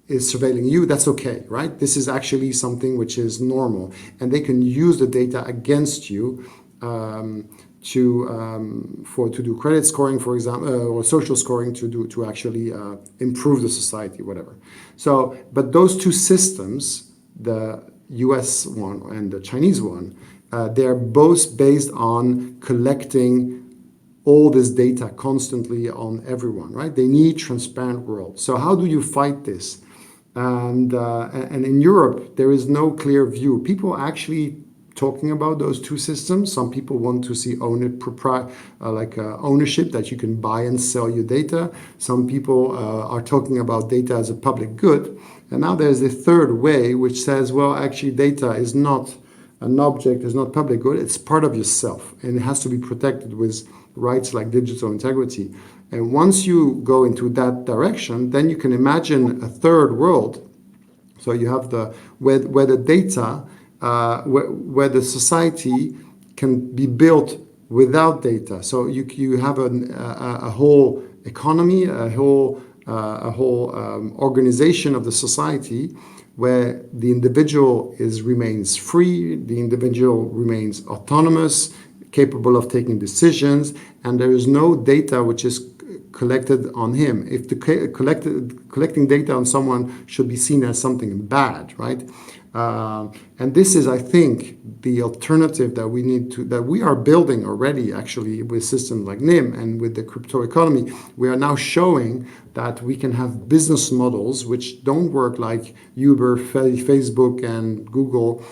is surveilling you, that's okay, right? This is actually something which is normal, and they can use the data against you to do credit scoring, for example, or social scoring to actually improve the society, whatever. So, but those two systems, the US one and the Chinese one, they're both based on collecting all this data constantly on everyone, right? They need transparent world. So how do you fight this? And in Europe, there is no clear view. People actually talking about those two systems. Some people want to see ownership, that you can buy and sell your data. Some people are talking about data as a public good. And now there's a third way, which says, well, actually data is not an object, is not public good. It's part of yourself, and it has to be protected with rights like digital integrity. And once you go into that direction, then you can imagine a third world. So you have where the data, where the society can be built without data. So you have a whole economy, a whole organization of the society where the individual remains free, the individual remains autonomous, capable of taking decisions, and there is no data which is collected on him. If the collecting data on someone should be seen as something bad, right? And this is, I think, the alternative that we are building already, actually, with systems like Nym and with the crypto economy. We are now showing that we can have business models which don't work like Uber, Facebook, and Google,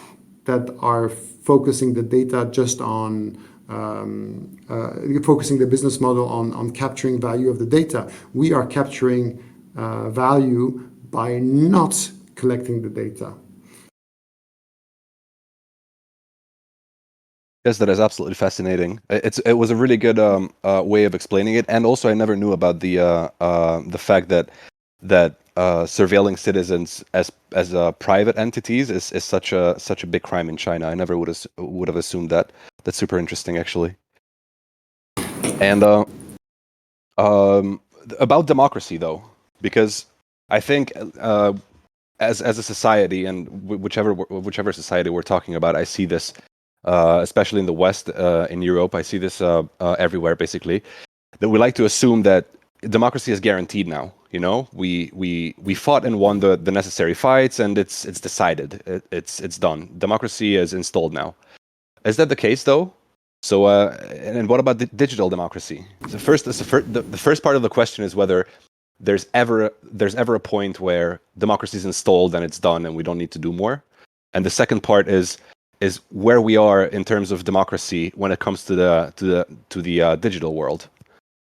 that are focusing the data just on focusing the business model on capturing value of the data. We are capturing value by not collecting the data. Yes, that is absolutely fascinating. It was a really good way of explaining it, and also I never knew about the fact that surveilling citizens as private entities is such a big crime in China. I never would have assumed that. That's super interesting, actually. And about democracy, though, because I think as a society, and whichever society we're talking about, I see this, especially in the West, in Europe, I see this everywhere, basically, that we like to assume that democracy is guaranteed now. You know, we fought and won the necessary fights, and it's decided, it's done. Democracy is installed now. Is that the case, though? So, and what about the digital democracy? The first part of the question is whether there's ever a point where democracy is installed and it's done and we don't need to do more. And the second part is where we are in terms of democracy when it comes to the digital world.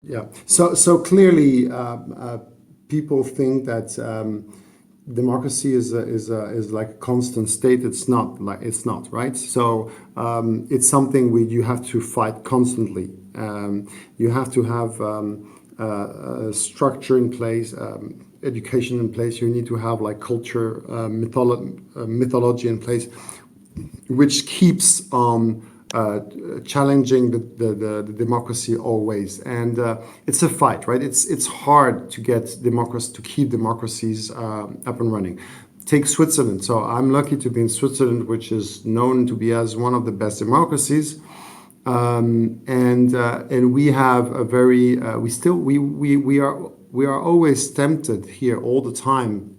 Yeah. So clearly, people think that democracy is like a constant state. It's not, right? So it's something you have to fight constantly. You have to have a structure in place, education in place. You need to have like culture, mythology in place, which keeps challenging the democracy always. And it's a fight, right? It's hard to keep democracies up and running. Take Switzerland. So I'm lucky to be in Switzerland, which is known to be as one of the best democracies. And we have a very we are always tempted here all the time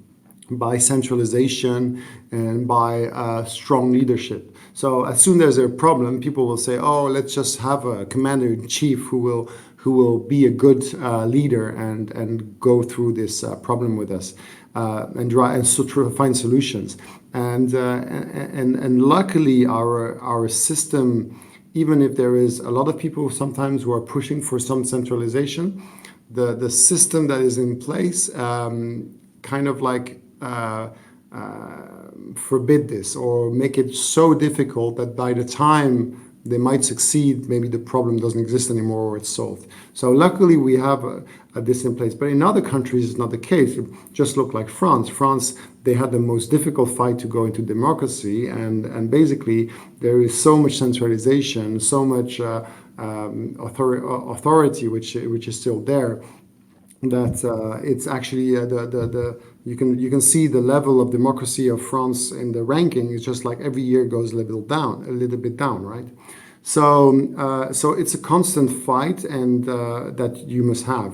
by centralization and by strong leadership. So as soon as there's a problem, people will say, "Oh, let's just have a commander in chief who will be a good leader and go through this problem with us and try to find solutions." And luckily, our system, even if there is a lot of people sometimes who are pushing for some centralization, the system that is in place kind of like forbid this or make it so difficult that by the time they might succeed, maybe the problem doesn't exist anymore or it's solved. So luckily we have this in place. But in other countries, it's not the case. Just look like France. France, they had the most difficult fight to go into democracy. And basically there is so much centralization, so much authority, which is still there, that it's actually you can see the level of democracy of France in the ranking. It's just like every year goes a little bit down, right? So it's a constant fight, and that you must have.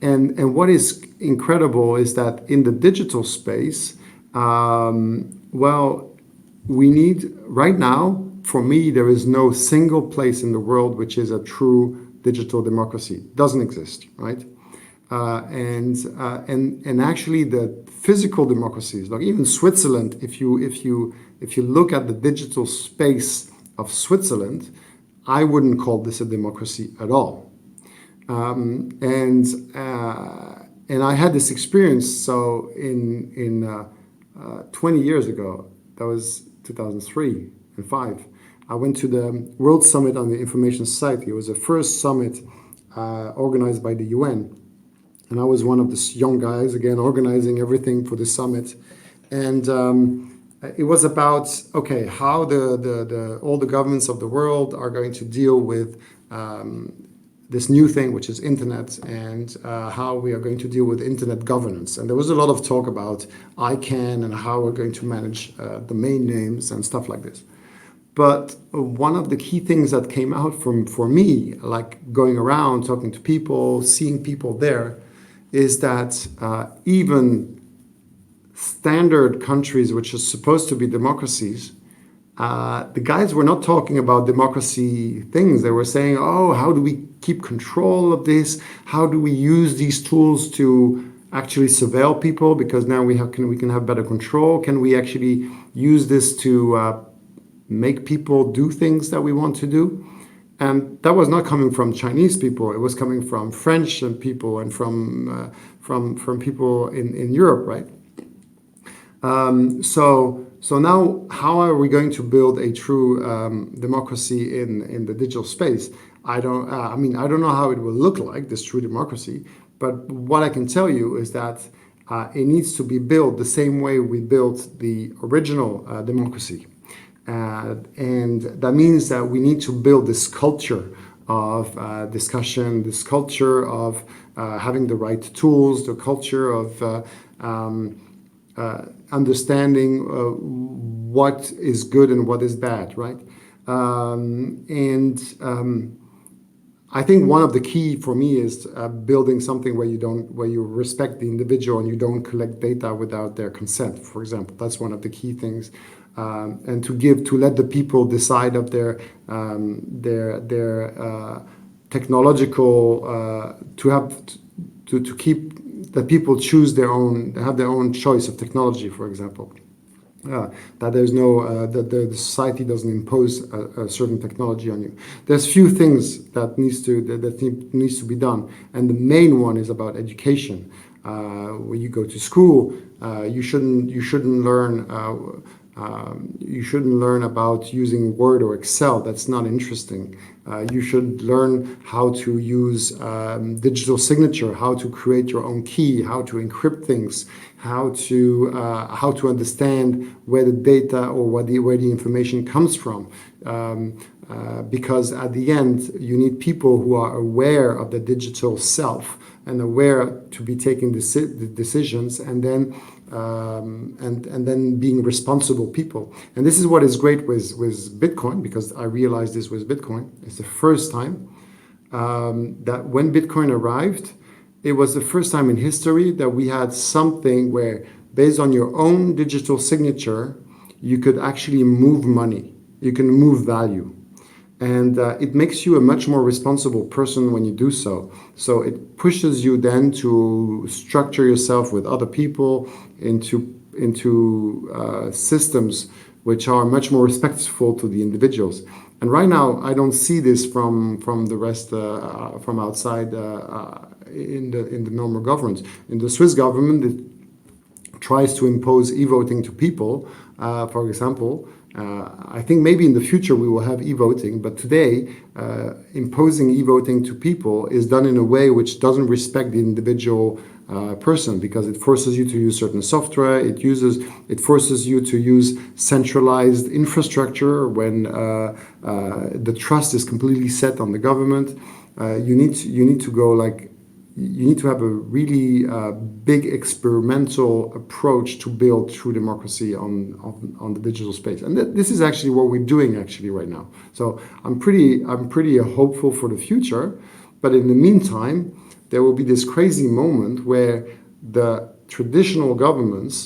And what is incredible is that in the digital space, we need right now. For me, there is no single place in the world which is a true digital democracy. It doesn't exist, right? And actually the physical democracies, like even Switzerland, if you look at the digital space of Switzerland, I wouldn't call this a democracy at all. And I had this experience. So in 20 years ago, that was 2003 and 5. I went to the World Summit on the Information Society. It was the first summit organized by the UN. And I was one of the young guys, again, organizing everything for the summit. And it was about, okay, how all the governments of the world are going to deal with this new thing, which is internet, and how we are going to deal with internet governance. And there was a lot of talk about ICANN and how we're going to manage domain names and stuff like this. But one of the key things that came out for me, like going around talking to people, seeing people there, is that even standard countries, which are supposed to be democracies, the guys were not talking about democracy things. They were saying, "Oh, how do we keep control of this? How do we use these tools to actually surveil people? Because now we can have better control. Can we actually use this to make people do things that we want to do?" And that was not coming from Chinese people. It was coming from French and people and from people in Europe, right? So now, how are we going to build a true democracy in the digital space? I don't. I mean, I don't know how it will look like, this true democracy. But what I can tell you is that it needs to be built the same way we built the original democracy, and that means that we need to build this culture of discussion, this culture of having the right tools, the culture of understanding what is good and what is bad, right? I think one of the key for me is building something where you respect the individual and you don't collect data without their consent. For example, that's one of the key things, and to let the people decide of their technological to keep that people have their own choice of technology, for example. That there's no that the society doesn't impose a certain technology on you. There's few things that needs to be done, and the main one is about education. When you go to school, you shouldn't learn about using Word or Excel. That's not interesting. You should learn how to use digital signature, how to create your own key, how to encrypt things, how to understand where the data or where the information comes from. Because at the end, you need people who are aware of the digital self and aware to be taking the decisions, and then being responsible people. And this is what is great with Bitcoin, because I realized this with Bitcoin. It's the first time that when Bitcoin arrived, it was the first time in history that we had something where, based on your own digital signature, you could actually move money, you can move value. And it makes you a much more responsible person when you do so. So it pushes you then to structure yourself with other people into systems which are much more respectful to the individuals. And right now, I don't see this from the rest, from outside in the normal governments. In the Swiss government, it tries to impose e-voting to people, for example. I think maybe in the future we will have e-voting, but today imposing e-voting to people is done in a way which doesn't respect the individual person, because it forces you to use certain software. It forces you to use centralized infrastructure when the trust is completely set on the government. You need to go like. You need to have a really big experimental approach to build true democracy on the digital space, and this is actually what we're doing actually right now. So I'm pretty hopeful for the future, but in the meantime, there will be this crazy moment where the traditional governments,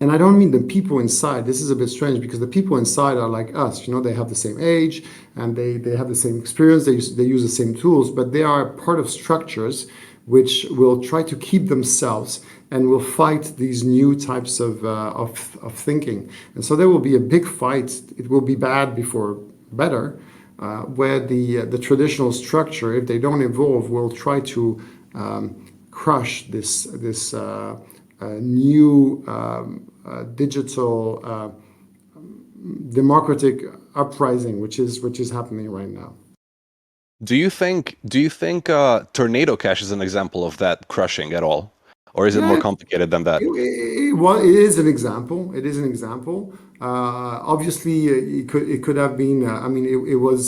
and I don't mean the people inside. This is a bit strange, because the people inside are like us. They have the same age and they have the same experience. They use the same tools, but they are part of structures which will try to keep themselves and will fight these new types of thinking. And so there will be a big fight. It will be bad before better, where the traditional structure, if they don't evolve, will try to crush this new digital democratic uprising, which is happening right now. Do you think Tornado Cash is an example of that crushing at all, or is it more complicated than that? It is an example. It is an example. Obviously, it could have been. I mean, it was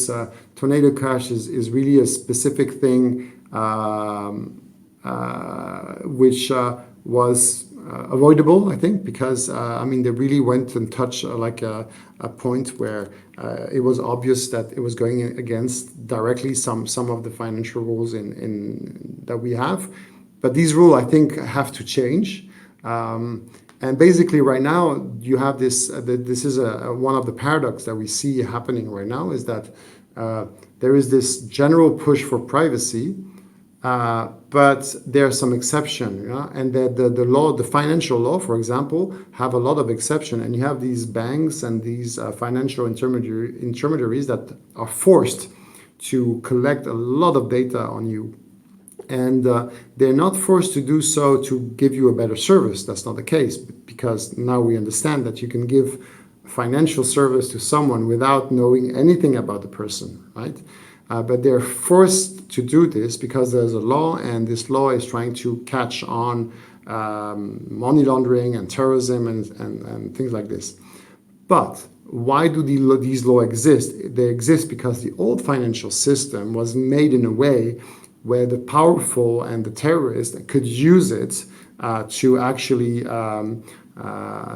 Tornado Cash is really a specific thing, which was avoidable, I think, because I mean, they really went and touched like a point where it was obvious that it was going against directly some of the financial rules in that we have. But these rules, I think, have to change. And basically, right now, you have this. This is one of the paradox that we see happening right now is that there is this general push for privacy, but there are some exceptions, and the law, the financial law, for example, have a lot of exception, and you have these banks and these financial intermediaries that are forced to collect a lot of data on you. And they're not forced to do so to give you a better service. That's not the case, because now we understand that you can give financial service to someone without knowing anything about the person, right? But they're forced to do this because there's a law, and this law is trying to catch on money laundering and terrorism and things like this. But why do these laws exist? They exist because the old financial system was made in a way where the powerful and the terrorists could use it to actually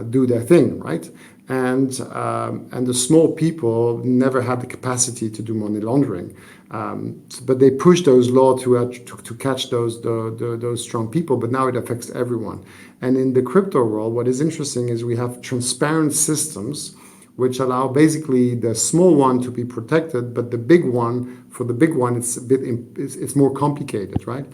do their thing, right? And the small people never had the capacity to do money laundering, but they pushed those laws to catch those strong people. But now it affects everyone. And in the crypto world, what is interesting is we have transparent systems which allow basically the small one to be protected, but the big one, for the big one, it's more complicated, right?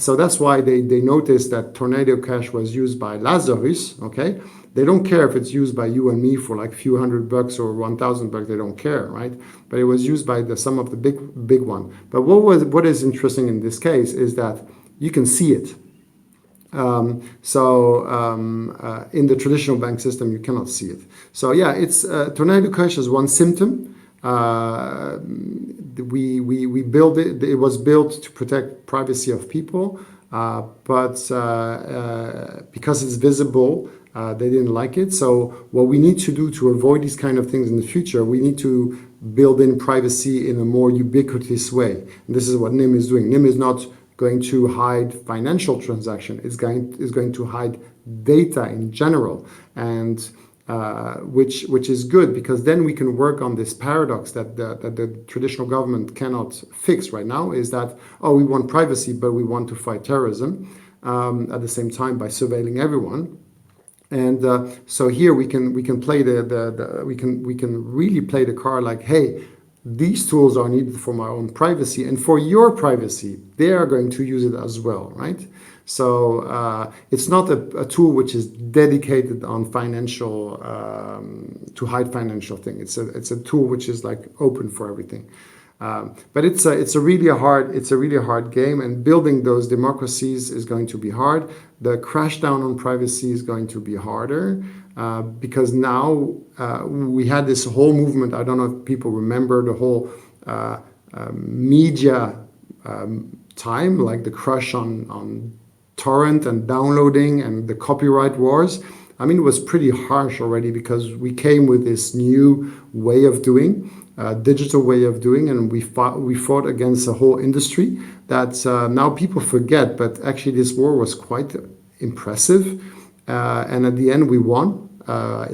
So that's why they noticed that Tornado Cash was used by Lazarus, okay? They don't care if it's used by you and me for like a few $100 or $1,000, they don't care, right? But it was used by some of the big one. But what is interesting in this case is that you can see it. In the traditional bank system, you cannot see it. So yeah, it's Tornado Cash is one symptom. We built it. It was built to protect privacy of people, but because it's visible, they didn't like it. So what we need to do to avoid these kind of things in the future, we need to build in privacy in a more ubiquitous way. And this is what Nym is doing. Nym is not going to hide financial transaction. It's going to hide data in general, and which is good, because then we can work on this paradox that the traditional government cannot fix right now, is that, oh, we want privacy, but we want to fight terrorism at the same time by surveilling everyone. And so here we can play we can really play the card like, hey, these tools are needed for my own privacy and for your privacy. They are going to use it as well, right? So it's not a tool which is dedicated on financial to hide financial thing. It's a tool which is like open for everything. But it's a really hard game, and building those democracies is going to be hard. The crash down on privacy is going to be harder. Because now we had this whole movement. I don't know if people remember the whole media time, like the crush on torrent and downloading and the copyright wars. I mean, it was pretty harsh already, because we came with this new way of doing, digital way of doing, and we fought against a whole industry that now people forget. But actually, this war was quite impressive, and at the end, we won.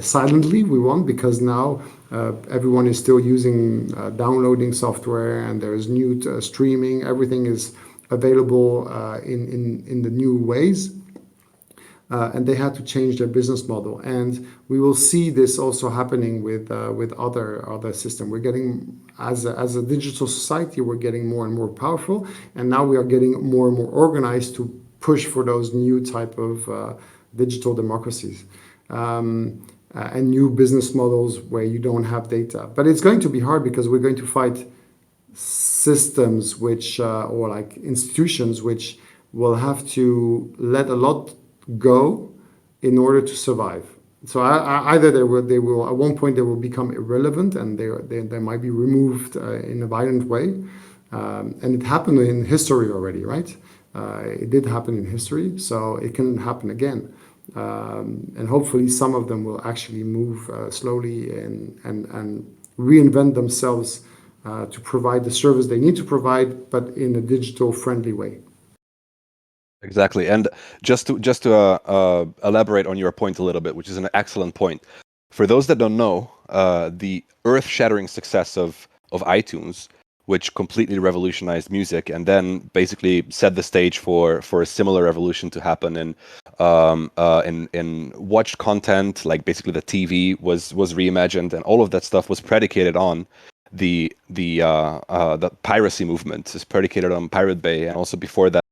Silently we won, because now everyone is still using downloading software, and there's new streaming. Everything is available in the new ways, and they had to change their business model. And we will see this also happening with other systems. We're getting, as a digital society, we're getting more and more powerful, and now we are getting more and more organized to push for those new type of digital democracies. And new business models where you don't have data. But it's going to be hard, because we're going to fight systems which, or like institutions which will have to let a lot go in order to survive. So either they will at one point they will become irrelevant, and they might be removed in a violent way. And it happened in history already, right? It did happen in history, so it can happen again. And hopefully some of them will actually move slowly and reinvent themselves to provide the service they need to provide, but in a digital friendly way. Exactly. And just to elaborate on your point a little bit, which is an excellent point. For those that don't know, the earth-shattering success of iTunes, which completely revolutionized music, and then basically set the stage for a similar revolution to happen in watched content, like basically the TV was reimagined, and all of that stuff was predicated on the piracy movement. Is predicated on Pirate Bay, and also before that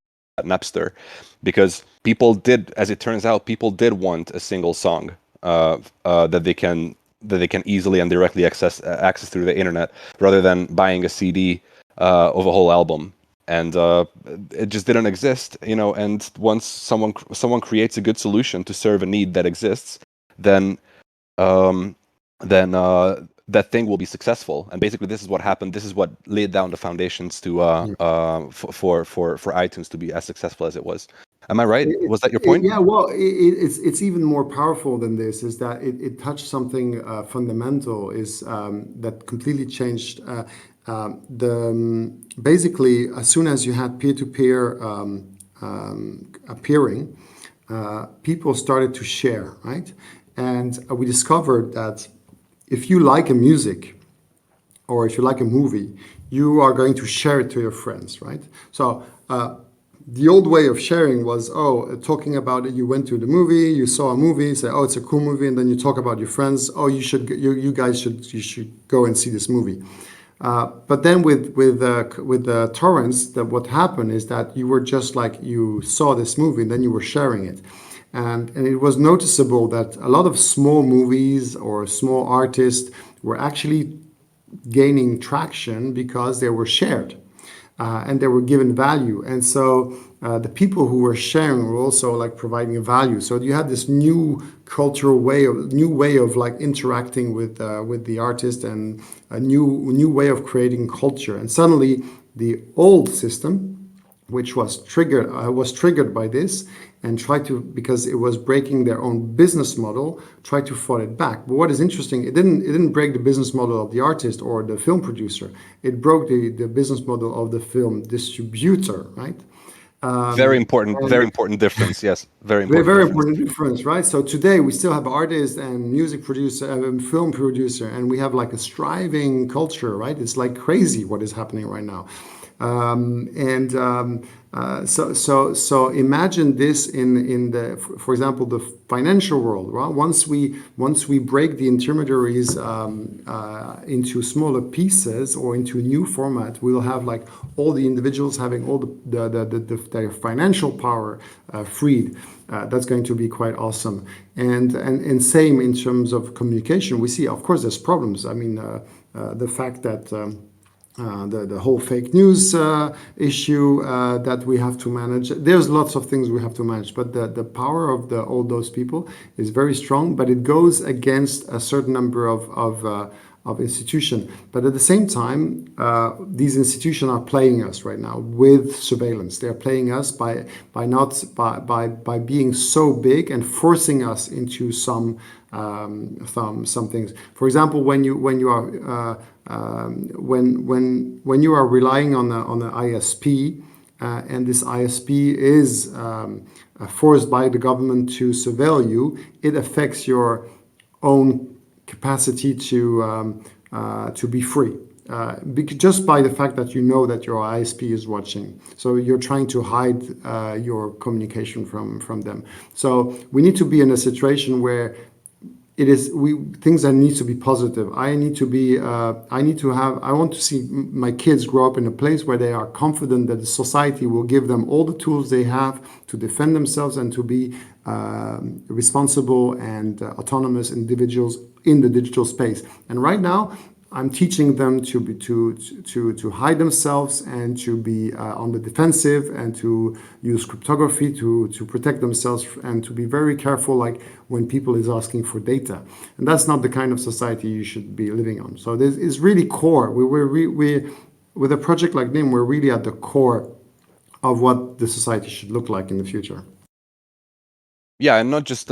Napster, because people did, as it turns out, people did want a single song that they can easily and directly access through the internet, rather than buying a CD of a whole album. And it just didn't exist, you know. And once someone creates a good solution to serve a need that exists, then um, that thing will be successful. And basically, this is what happened. This is what laid down the foundations to for iTunes to be as successful as it was. Am I right? Was that your point? Yeah, well, it's even more powerful than this. Is that it touched something fundamental? Is that completely changed basically as soon as you had peer-to-peer appearing, people started to share, right? And we discovered that if you like a music or if you like a movie, you are going to share it to your friends, right? So the old way of sharing was, talking about it. You went to the movie, you saw a movie, say, oh, it's a cool movie, and then you talk about your friends. Oh, you guys should go and see this movie. But then with torrents, that what happened is that you were just like, you saw this movie, and then you were sharing it. And it was noticeable that a lot of small movies or small artists were actually gaining traction because they were shared and they were given value. And so the people who were sharing were also like providing a value. So you had this new cultural way of like interacting with the artist, and a new way of creating culture. And suddenly the old system, which was triggered by this, and tried to, because it was breaking their own business model, tried to fight it back. But what is interesting, it didn't break the business model of the artist or the film producer. It broke the business model of the film distributor, right? Very important difference. Yes, very Very, important very difference. important difference, right? So today we still have artists and music producer and film producer, and we have like a striving culture, right? It's like crazy what is happening right now. So imagine this in the, for example, the financial world, right? Once we break the intermediaries into smaller pieces or into a new format, we'll have like all the individuals having all their financial power freed. That's going to be quite awesome. And same in terms of communication. We see, of course, there's problems. I mean, the fact that the whole fake news issue that we have to manage. There's lots of things we have to manage, but the power of all those people is very strong. But it goes against a certain number of institutions. But at the same time, these institutions are playing us right now with surveillance. They are playing us by being so big and forcing us into some things. For example, when you are relying on the ISP, and this ISP is forced by the government to surveil you, it affects your own capacity to be free. Just by the fact that you know that your ISP is watching. So you're trying to hide your communication from them. So we need to be in a situation where things that need to be positive. I want to see my kids grow up in a place where they are confident that the society will give them all the tools they have to defend themselves and to be responsible and autonomous individuals in the digital space. And right now, I'm teaching them to hide themselves and to be on the defensive and to use cryptography to protect themselves and to be very careful, like when people is asking for data. And that's not the kind of society you should be living on. So this is really core. We with a project like Nym, we're really at the core of what the society should look like in the future. Yeah, and not just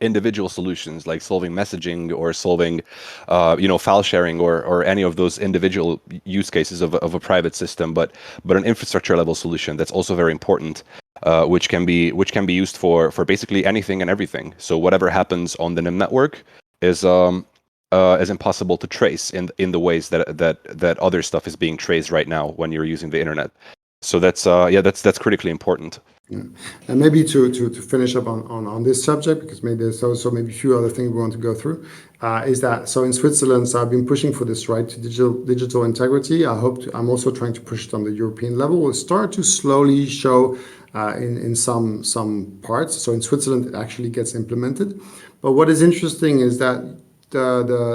individual solutions like solving messaging or solving, file sharing or any of those individual use cases of a private system, but an infrastructure level solution that's also very important. which can be used for basically anything and everything. So whatever happens on the Nym network is impossible to trace in the ways that other stuff is being traced right now when you're using the internet. So that's critically important. Yeah. And maybe to finish up on this subject, because maybe there's also maybe a few other things we want to go through, is that so in Switzerland, so I've been pushing for this right to digital integrity. I'm also trying to push it on the European level. We'll start to slowly show in some parts. So in Switzerland, it actually gets implemented. But what is interesting is that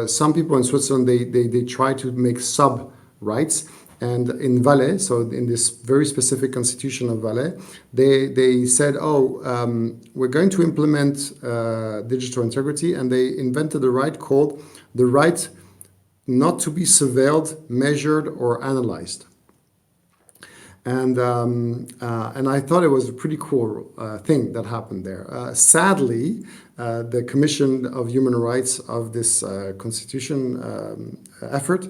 some people in Switzerland they try to make sub rights. And in Valais, so in this very specific constitution of Valais, they said, we're going to implement digital integrity, and they invented a right called the right not to be surveilled, measured, or analyzed. And I thought it was a pretty cool thing that happened there. Sadly, the Commission of Human Rights of this constitution effort,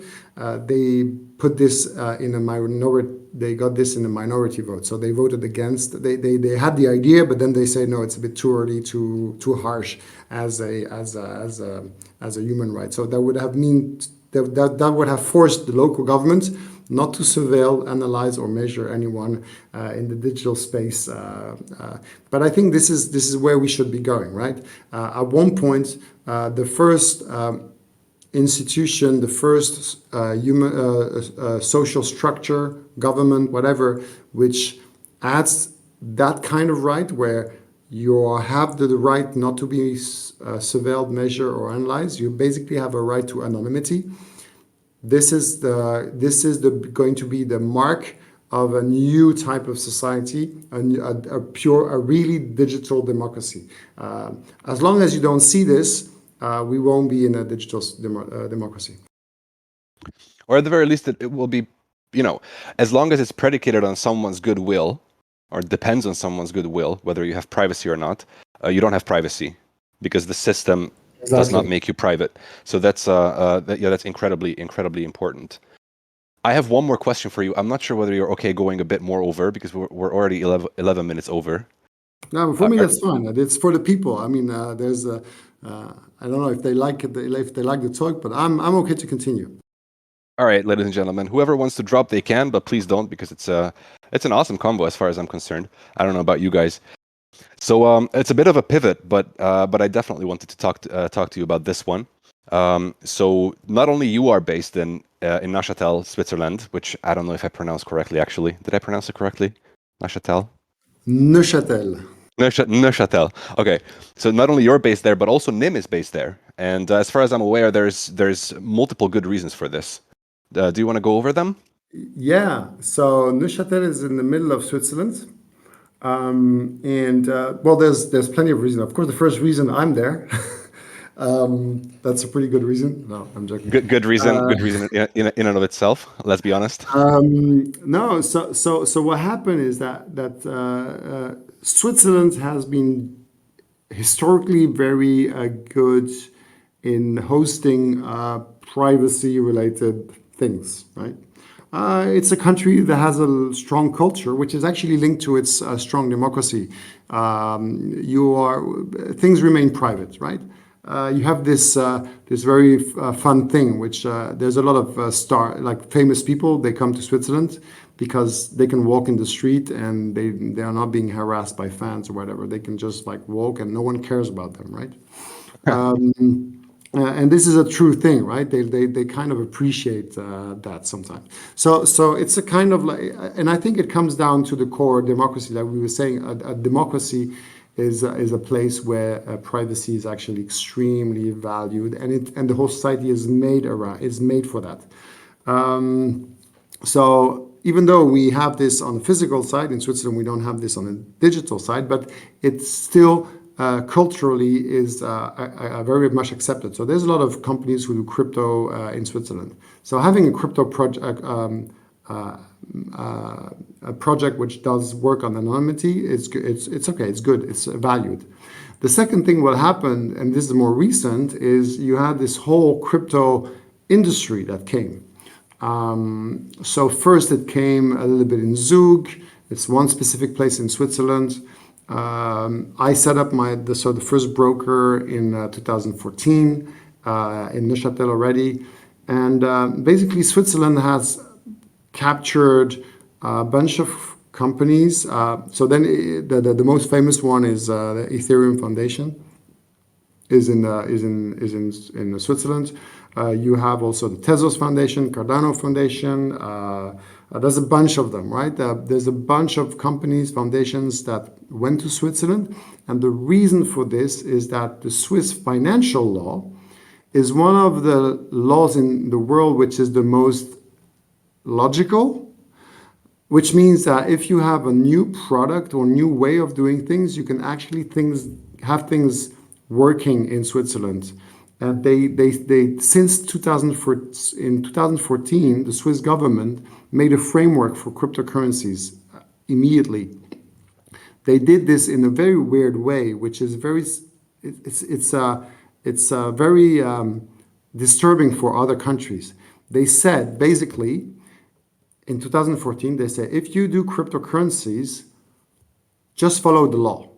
they put this in a minority. They got this in a minority vote, so they voted against. They had the idea, but then they say no, it's a bit too early, too harsh as a human right. So that would have that would have forced the local government not to surveil, analyze, or measure anyone in the digital space. But I think this is where we should be going, right? At one point, the first institution, the first human social structure, government, whatever, which adds that kind of right where you have the right not to be surveilled, measured, or analyzed. You basically have a right to anonymity. This is going to be the mark of a new type of society, a really digital democracy. As long as you don't see this, we won't be in a digital democracy. Or at the very least, it will be, as long as it's predicated on someone's goodwill, or depends on someone's goodwill, whether you have privacy or not, you don't have privacy because the system does not make you private. So that's incredibly important. I have one more question for you. I'm not sure whether you're okay going a bit more over because we're already 11 minutes over. No, for me that's fine. It's for the people. I mean, there's I don't know if they like it, if they like the talk, but I'm okay to continue. All right, ladies and gentlemen, whoever wants to drop, they can, but please don't because it's an awesome combo as far as I'm concerned. I don't know about you guys. So it's a bit of a pivot, but I definitely wanted to talk to you about this one. So not only you are based in Neuchâtel, Switzerland, which I don't know if I pronounced correctly. Actually, did I pronounce it correctly? Neuchâtel. Neuchâtel. Okay, so not only you're based there, but also Nym is based there. And as far as I'm aware, there's multiple good reasons for this. Do you want to go over them? Yeah. So Neuchâtel is in the middle of Switzerland. Well, there's plenty of reasons. Of course, the first reason I'm there, that's a pretty good reason. No, I'm joking. Good reason. Good reason in and of itself. Let's be honest. No, so what happened is that Switzerland has been historically very good in hosting privacy-related things, right? It's a country that has a strong culture, which is actually linked to its strong democracy. Things remain private, right? You have this very fun thing, which there's a lot of famous people. They come to Switzerland because they can walk in the street and they are not being harassed by fans or whatever. They can just walk and no one cares about them, right? And this is a true thing, right? They kind of appreciate that sometimes. So it's a kind of and I think it comes down to the core democracy. Like we were saying, a democracy is a place where privacy is actually extremely valued, and the whole society is made for that. So even though we have this on the physical side in Switzerland, we don't have this on the digital side, but it's still culturally is very much accepted. So there's a lot of companies who do crypto in Switzerland. So having a crypto project, a project which does work on anonymity, it's okay, it's good, it's valued. The second thing what happened, and this is more recent, is you had this whole crypto industry that came. So first it came a little bit in Zug, It's one specific place in Switzerland. I set up the first broker in 2014 in Neuchâtel already. And basically, Switzerland has captured a bunch of companies. So then the most famous one is the Ethereum Foundation, is in Switzerland. You have also the Tezos Foundation, Cardano Foundation. There's a bunch of them, right? There's a bunch of companies, foundations that went to Switzerland. And the reason for this is that the Swiss financial law is one of the laws in the world which is the most logical, which means that if you have a new product or new way of doing things, you can actually have things working in Switzerland. And they since 2004, in 2014, the Swiss government made a framework for cryptocurrencies immediately. They did this in a very weird way, which is very disturbing for other countries. They said basically in 2014, they said if you do cryptocurrencies, just follow the law.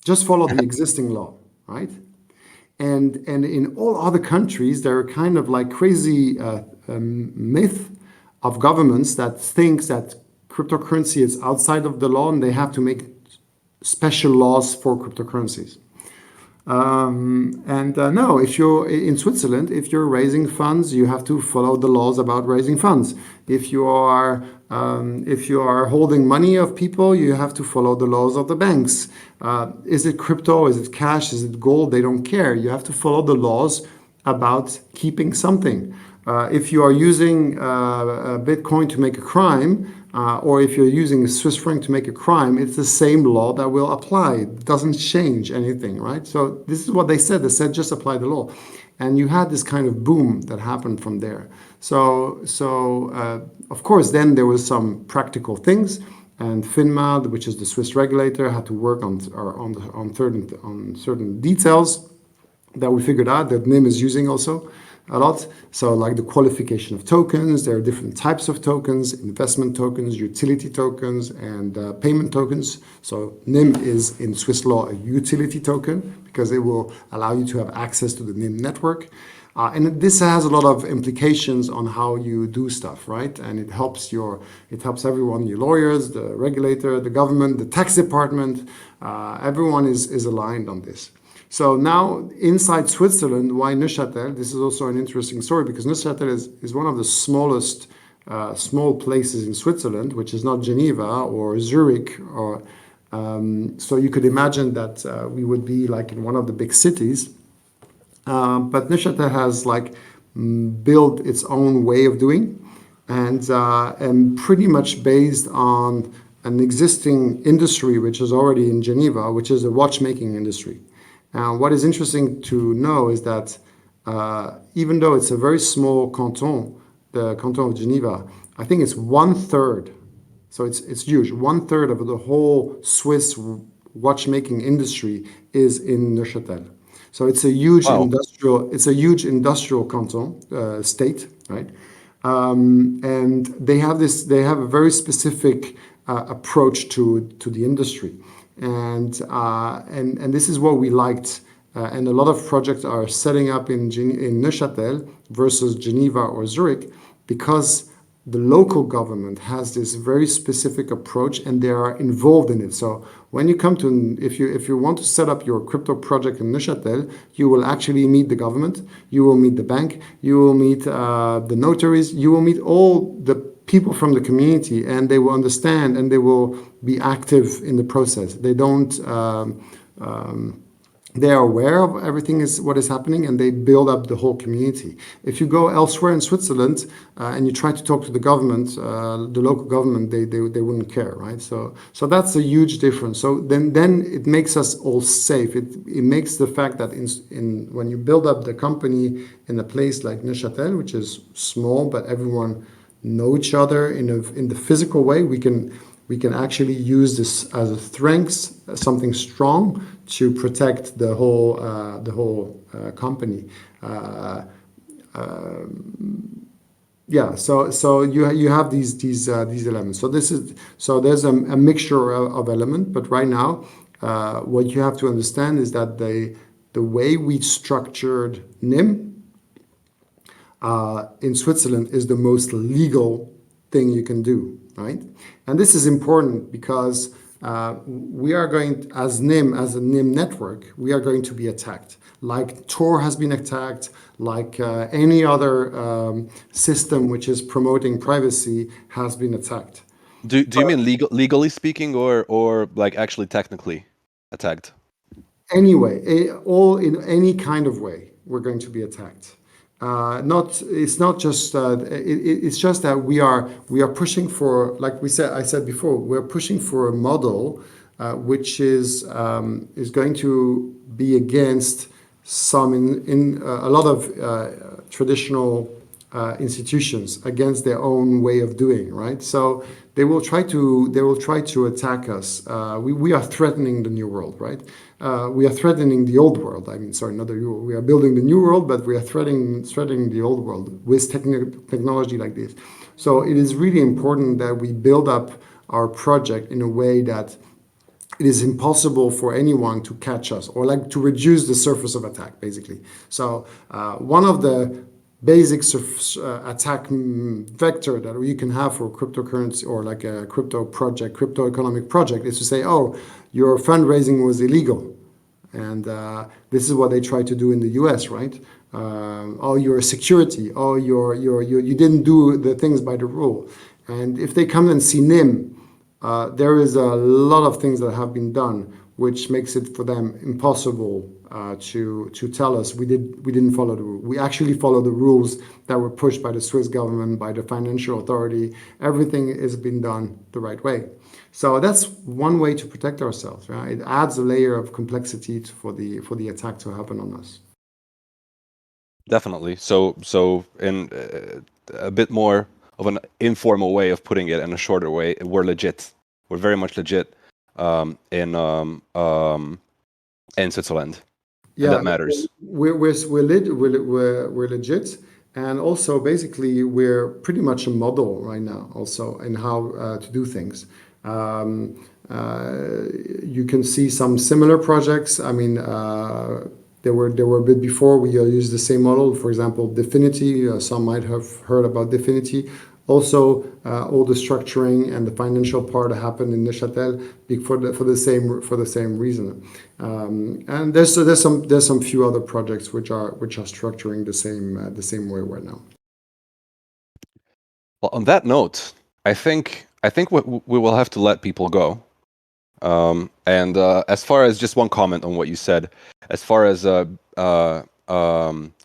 Just follow the existing law, right? And in all other countries, there are kind of like crazy myth of governments that thinks that cryptocurrency is outside of the law and they have to make special laws for cryptocurrencies. No, if you're in Switzerland, if you're raising funds, you have to follow the laws about raising funds. If you are holding money of people, you have to follow the laws of the banks. Is it crypto? Is it cash? Is it gold? They don't care. You have to follow the laws about keeping something. If you are using Bitcoin to make a crime, or if you're using a Swiss franc to make a crime, it's the same law that will apply. It doesn't change anything, right? So this is what they said. They said just apply the law. And you had this kind of boom that happened from there. So of course, then there was some practical things. And FINMA, which is the Swiss regulator, had to work on certain details that we figured out that Nym is using also a lot. So like the qualification of tokens, there are different types of tokens, investment tokens, utility tokens, and payment tokens. So Nym is in Swiss law a utility token because it will allow you to have access to the Nym network. And this has a lot of implications on how you do stuff, right? And it helps everyone, your lawyers, the regulator, the government, the tax department, everyone is aligned on this. So now inside Switzerland, why Neuchâtel? This is also an interesting story because Neuchâtel is one of the smallest small places in Switzerland, which is not Geneva or Zurich. So you could imagine that we would be like in one of the big cities. But Neuchâtel has built its own way of doing and pretty much based on an existing industry which is already in Geneva, which is the watchmaking industry. What is interesting to know is that even though it's a very small canton, the canton of Geneva, I think it's 1/3. So it's huge. 1/3 of the whole Swiss watchmaking industry is in Neuchâtel. So it's a huge industrial canton state, right? And they have a very specific approach to the industry. And this is what we liked. And a lot of projects are setting up in Neuchâtel versus Geneva or Zurich because the local government has this very specific approach and they are involved in it. So when you come to, if you want to set up your crypto project in Neuchâtel, you will actually meet the government, you will meet the bank, you will meet the notaries, you will meet all the people from the community, and they will understand and they will be active in the process. They don't. They are aware of everything what is happening, and they build up the whole community. If you go elsewhere in Switzerland and you try to talk to the government, the local government, they wouldn't care, right? So that's a huge difference. So then it makes us all safe. It makes the fact that when you build up the company in a place like Neuchâtel, which is small but everyone know each other in the physical way, we can actually use this as a strength, something strong to protect the whole company. Yeah, so you have these elements. So there's a mixture of element, but right now, what you have to understand is that the way we structured Nym in Switzerland is the most legal thing you can do, right? And this is important because we are going, as Nym, as a Nym network, we are going to be attacked. Like Tor has been attacked, like any other system which is promoting privacy has been attacked. Do you mean legally speaking, or like actually technically attacked? Anyway, all in any kind of way, we're going to be attacked. Not it's not just it's just that we are pushing for, like I said before, we're pushing for a model which is going to be against some in a lot of traditional institutions, against their own way of doing, right? So they will try to attack us. We are threatening the new world, right? We are threatening the old world. I mean, sorry, not the new world. We are building the new world, but we are threatening the old world with technology like this. So it is really important that we build up our project in a way that it is impossible for anyone to catch us, or like to reduce the surface of attack, basically. So one of the basic attack vector that you can have for cryptocurrency or like a crypto project, crypto economic project, is to say, oh, your fundraising was illegal. And this is what they try to do in the US, right? Oh, your security, oh, you didn't do the things by the rule. And if they come and see Nym, there is a lot of things that have been done, which makes it for them impossible to tell us we didn't follow the rule. We actually follow the rules that were pushed by the Swiss government, by the financial authority. Everything has been done the right way. So that's one way to protect ourselves, right? It adds a layer of complexity for the attack to happen on us. Definitely. So in a bit more of an informal way of putting it, and a shorter way, we're legit. We're very much legit in Switzerland, and Yeah, that matters. we're legit, and also basically we're pretty much a model right now, also in how to do things. You can see some similar projects. I mean, there were a bit before we used the same model. For example, Definity. Some might have heard about Definity. Also, all the structuring and the financial part happened in Neuchâtel for the same reason. And there's some few other projects which are structuring the same way right now. Well, on that note, I think we will have to let people go. And as far as just one comment on what you said, as far as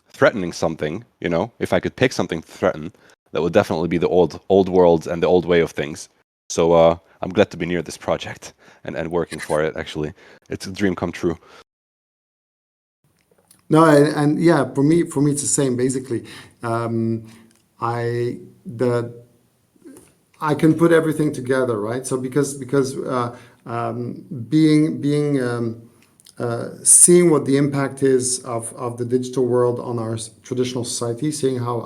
threatening something, if I could pick something to threaten, that would definitely be the old world and the old way of things. So I'm glad to be near this project and working for it. Actually, it's a dream come true. No, and yeah, for me it's the same. Basically, I can put everything together, right? So because seeing what the impact is of the digital world on our traditional society, seeing how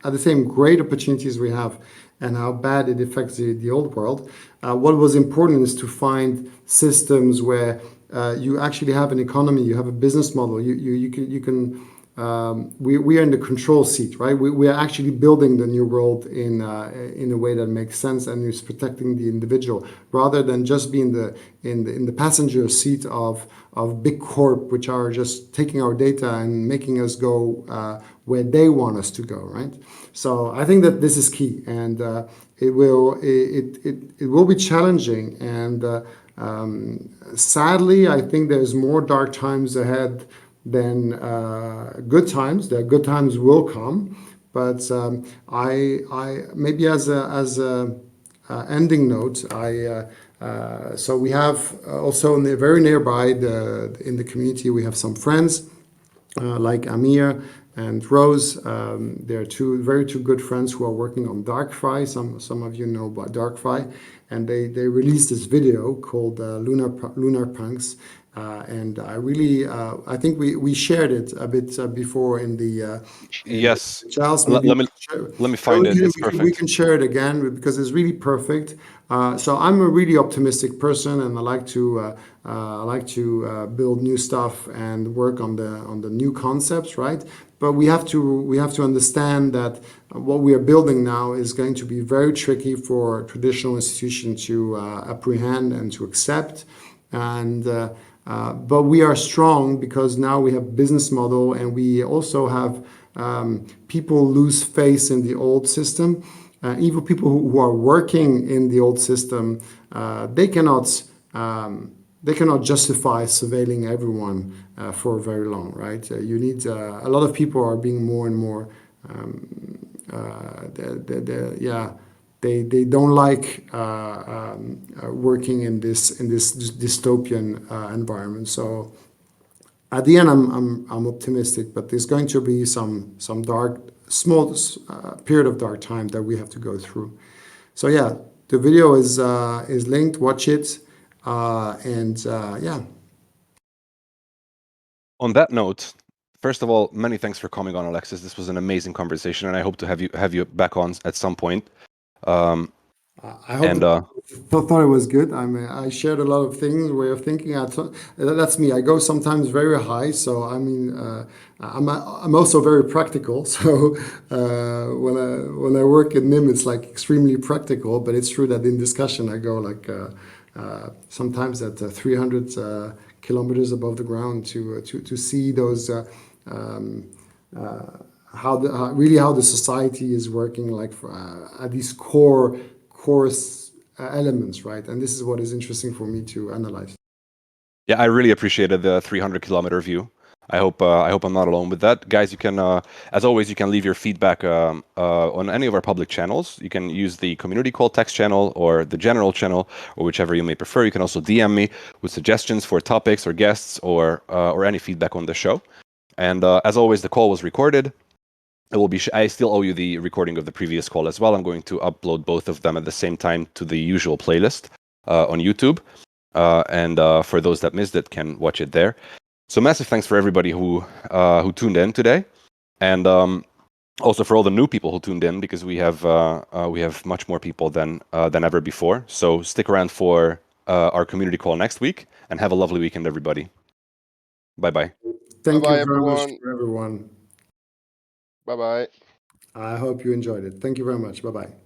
at the same great opportunities we have and how bad it affects the old world. What was important is to find systems where you actually have an economy, you have a business model. You can we are in the control seat, right? We are actually building the new world in a way that makes sense and is protecting the individual, rather than just being in the passenger seat of big corp, which are just taking our data and making us go where they want us to go, right? So I think that this is key, and it will be challenging, and sadly, I think there's more dark times ahead than good times. The good times will come, but I maybe as a ending note, so we have also very nearby in the community, we have some friends like Amir and Rose. They're two very good friends who are working on DarkFi. Some of you know about DarkFi, and they released this video called Lunar Punks. And I really, I think we shared it a bit before in the Yes. Charles. Let, Maybe let me let me find it. It's we perfect. can share it again because it's really perfect. So I'm a really optimistic person, and I like to build new stuff and work on the new concepts, right? But we have to understand that what we are building now is going to be very tricky for traditional institutions to apprehend and to accept. And but we are strong because now we have business model, and we also have people lose faith in the old system. Even people who are working in the old system, they cannot justify surveilling everyone for very long, right? You need a lot of people are being more and more yeah, they don't like working in this dystopian environment. So at the end, I'm optimistic, but there's going to be some dark small period of dark time that we have to go through. So yeah, the video is linked. Watch it, and yeah. On that note, first of all, many thanks for coming on, Alexis. This was an amazing conversation, and I hope to have you back on at some point. I hope And thought it was good. I mean, I shared a lot of things, way of thinking. That's me. I go sometimes very high. So I mean, I'm also very practical. So when I work at Nym, it's like extremely practical. But it's true that in discussion, I go like sometimes at 300 kilometers above the ground to see those. How the society is working, like at these core elements, right? And this is what is interesting for me to analyze. yeah, I really appreciated the 300-kilometer view. I hope I'm not alone with that, guys. You can, as always, you can leave your feedback on any of our public channels. You can use the community call text channel or the general channel, or whichever you may prefer. You can also DM me with suggestions for topics or guests or any feedback on the show. And as always, the call was recorded. It will be. I still owe you the recording of the previous call as well. I'm going to upload both of them at the same time to the usual playlist on YouTube. And for those that missed it, can watch it there. So massive thanks for everybody who tuned in today, and also for all the new people who tuned in, because we have much more people than ever before. So stick around for our community call next week, and have a lovely weekend, everybody. Bye bye. Thank Bye-bye, you very much everyone. for everyone. Bye-bye. I hope you enjoyed it. Thank you very much. Bye bye.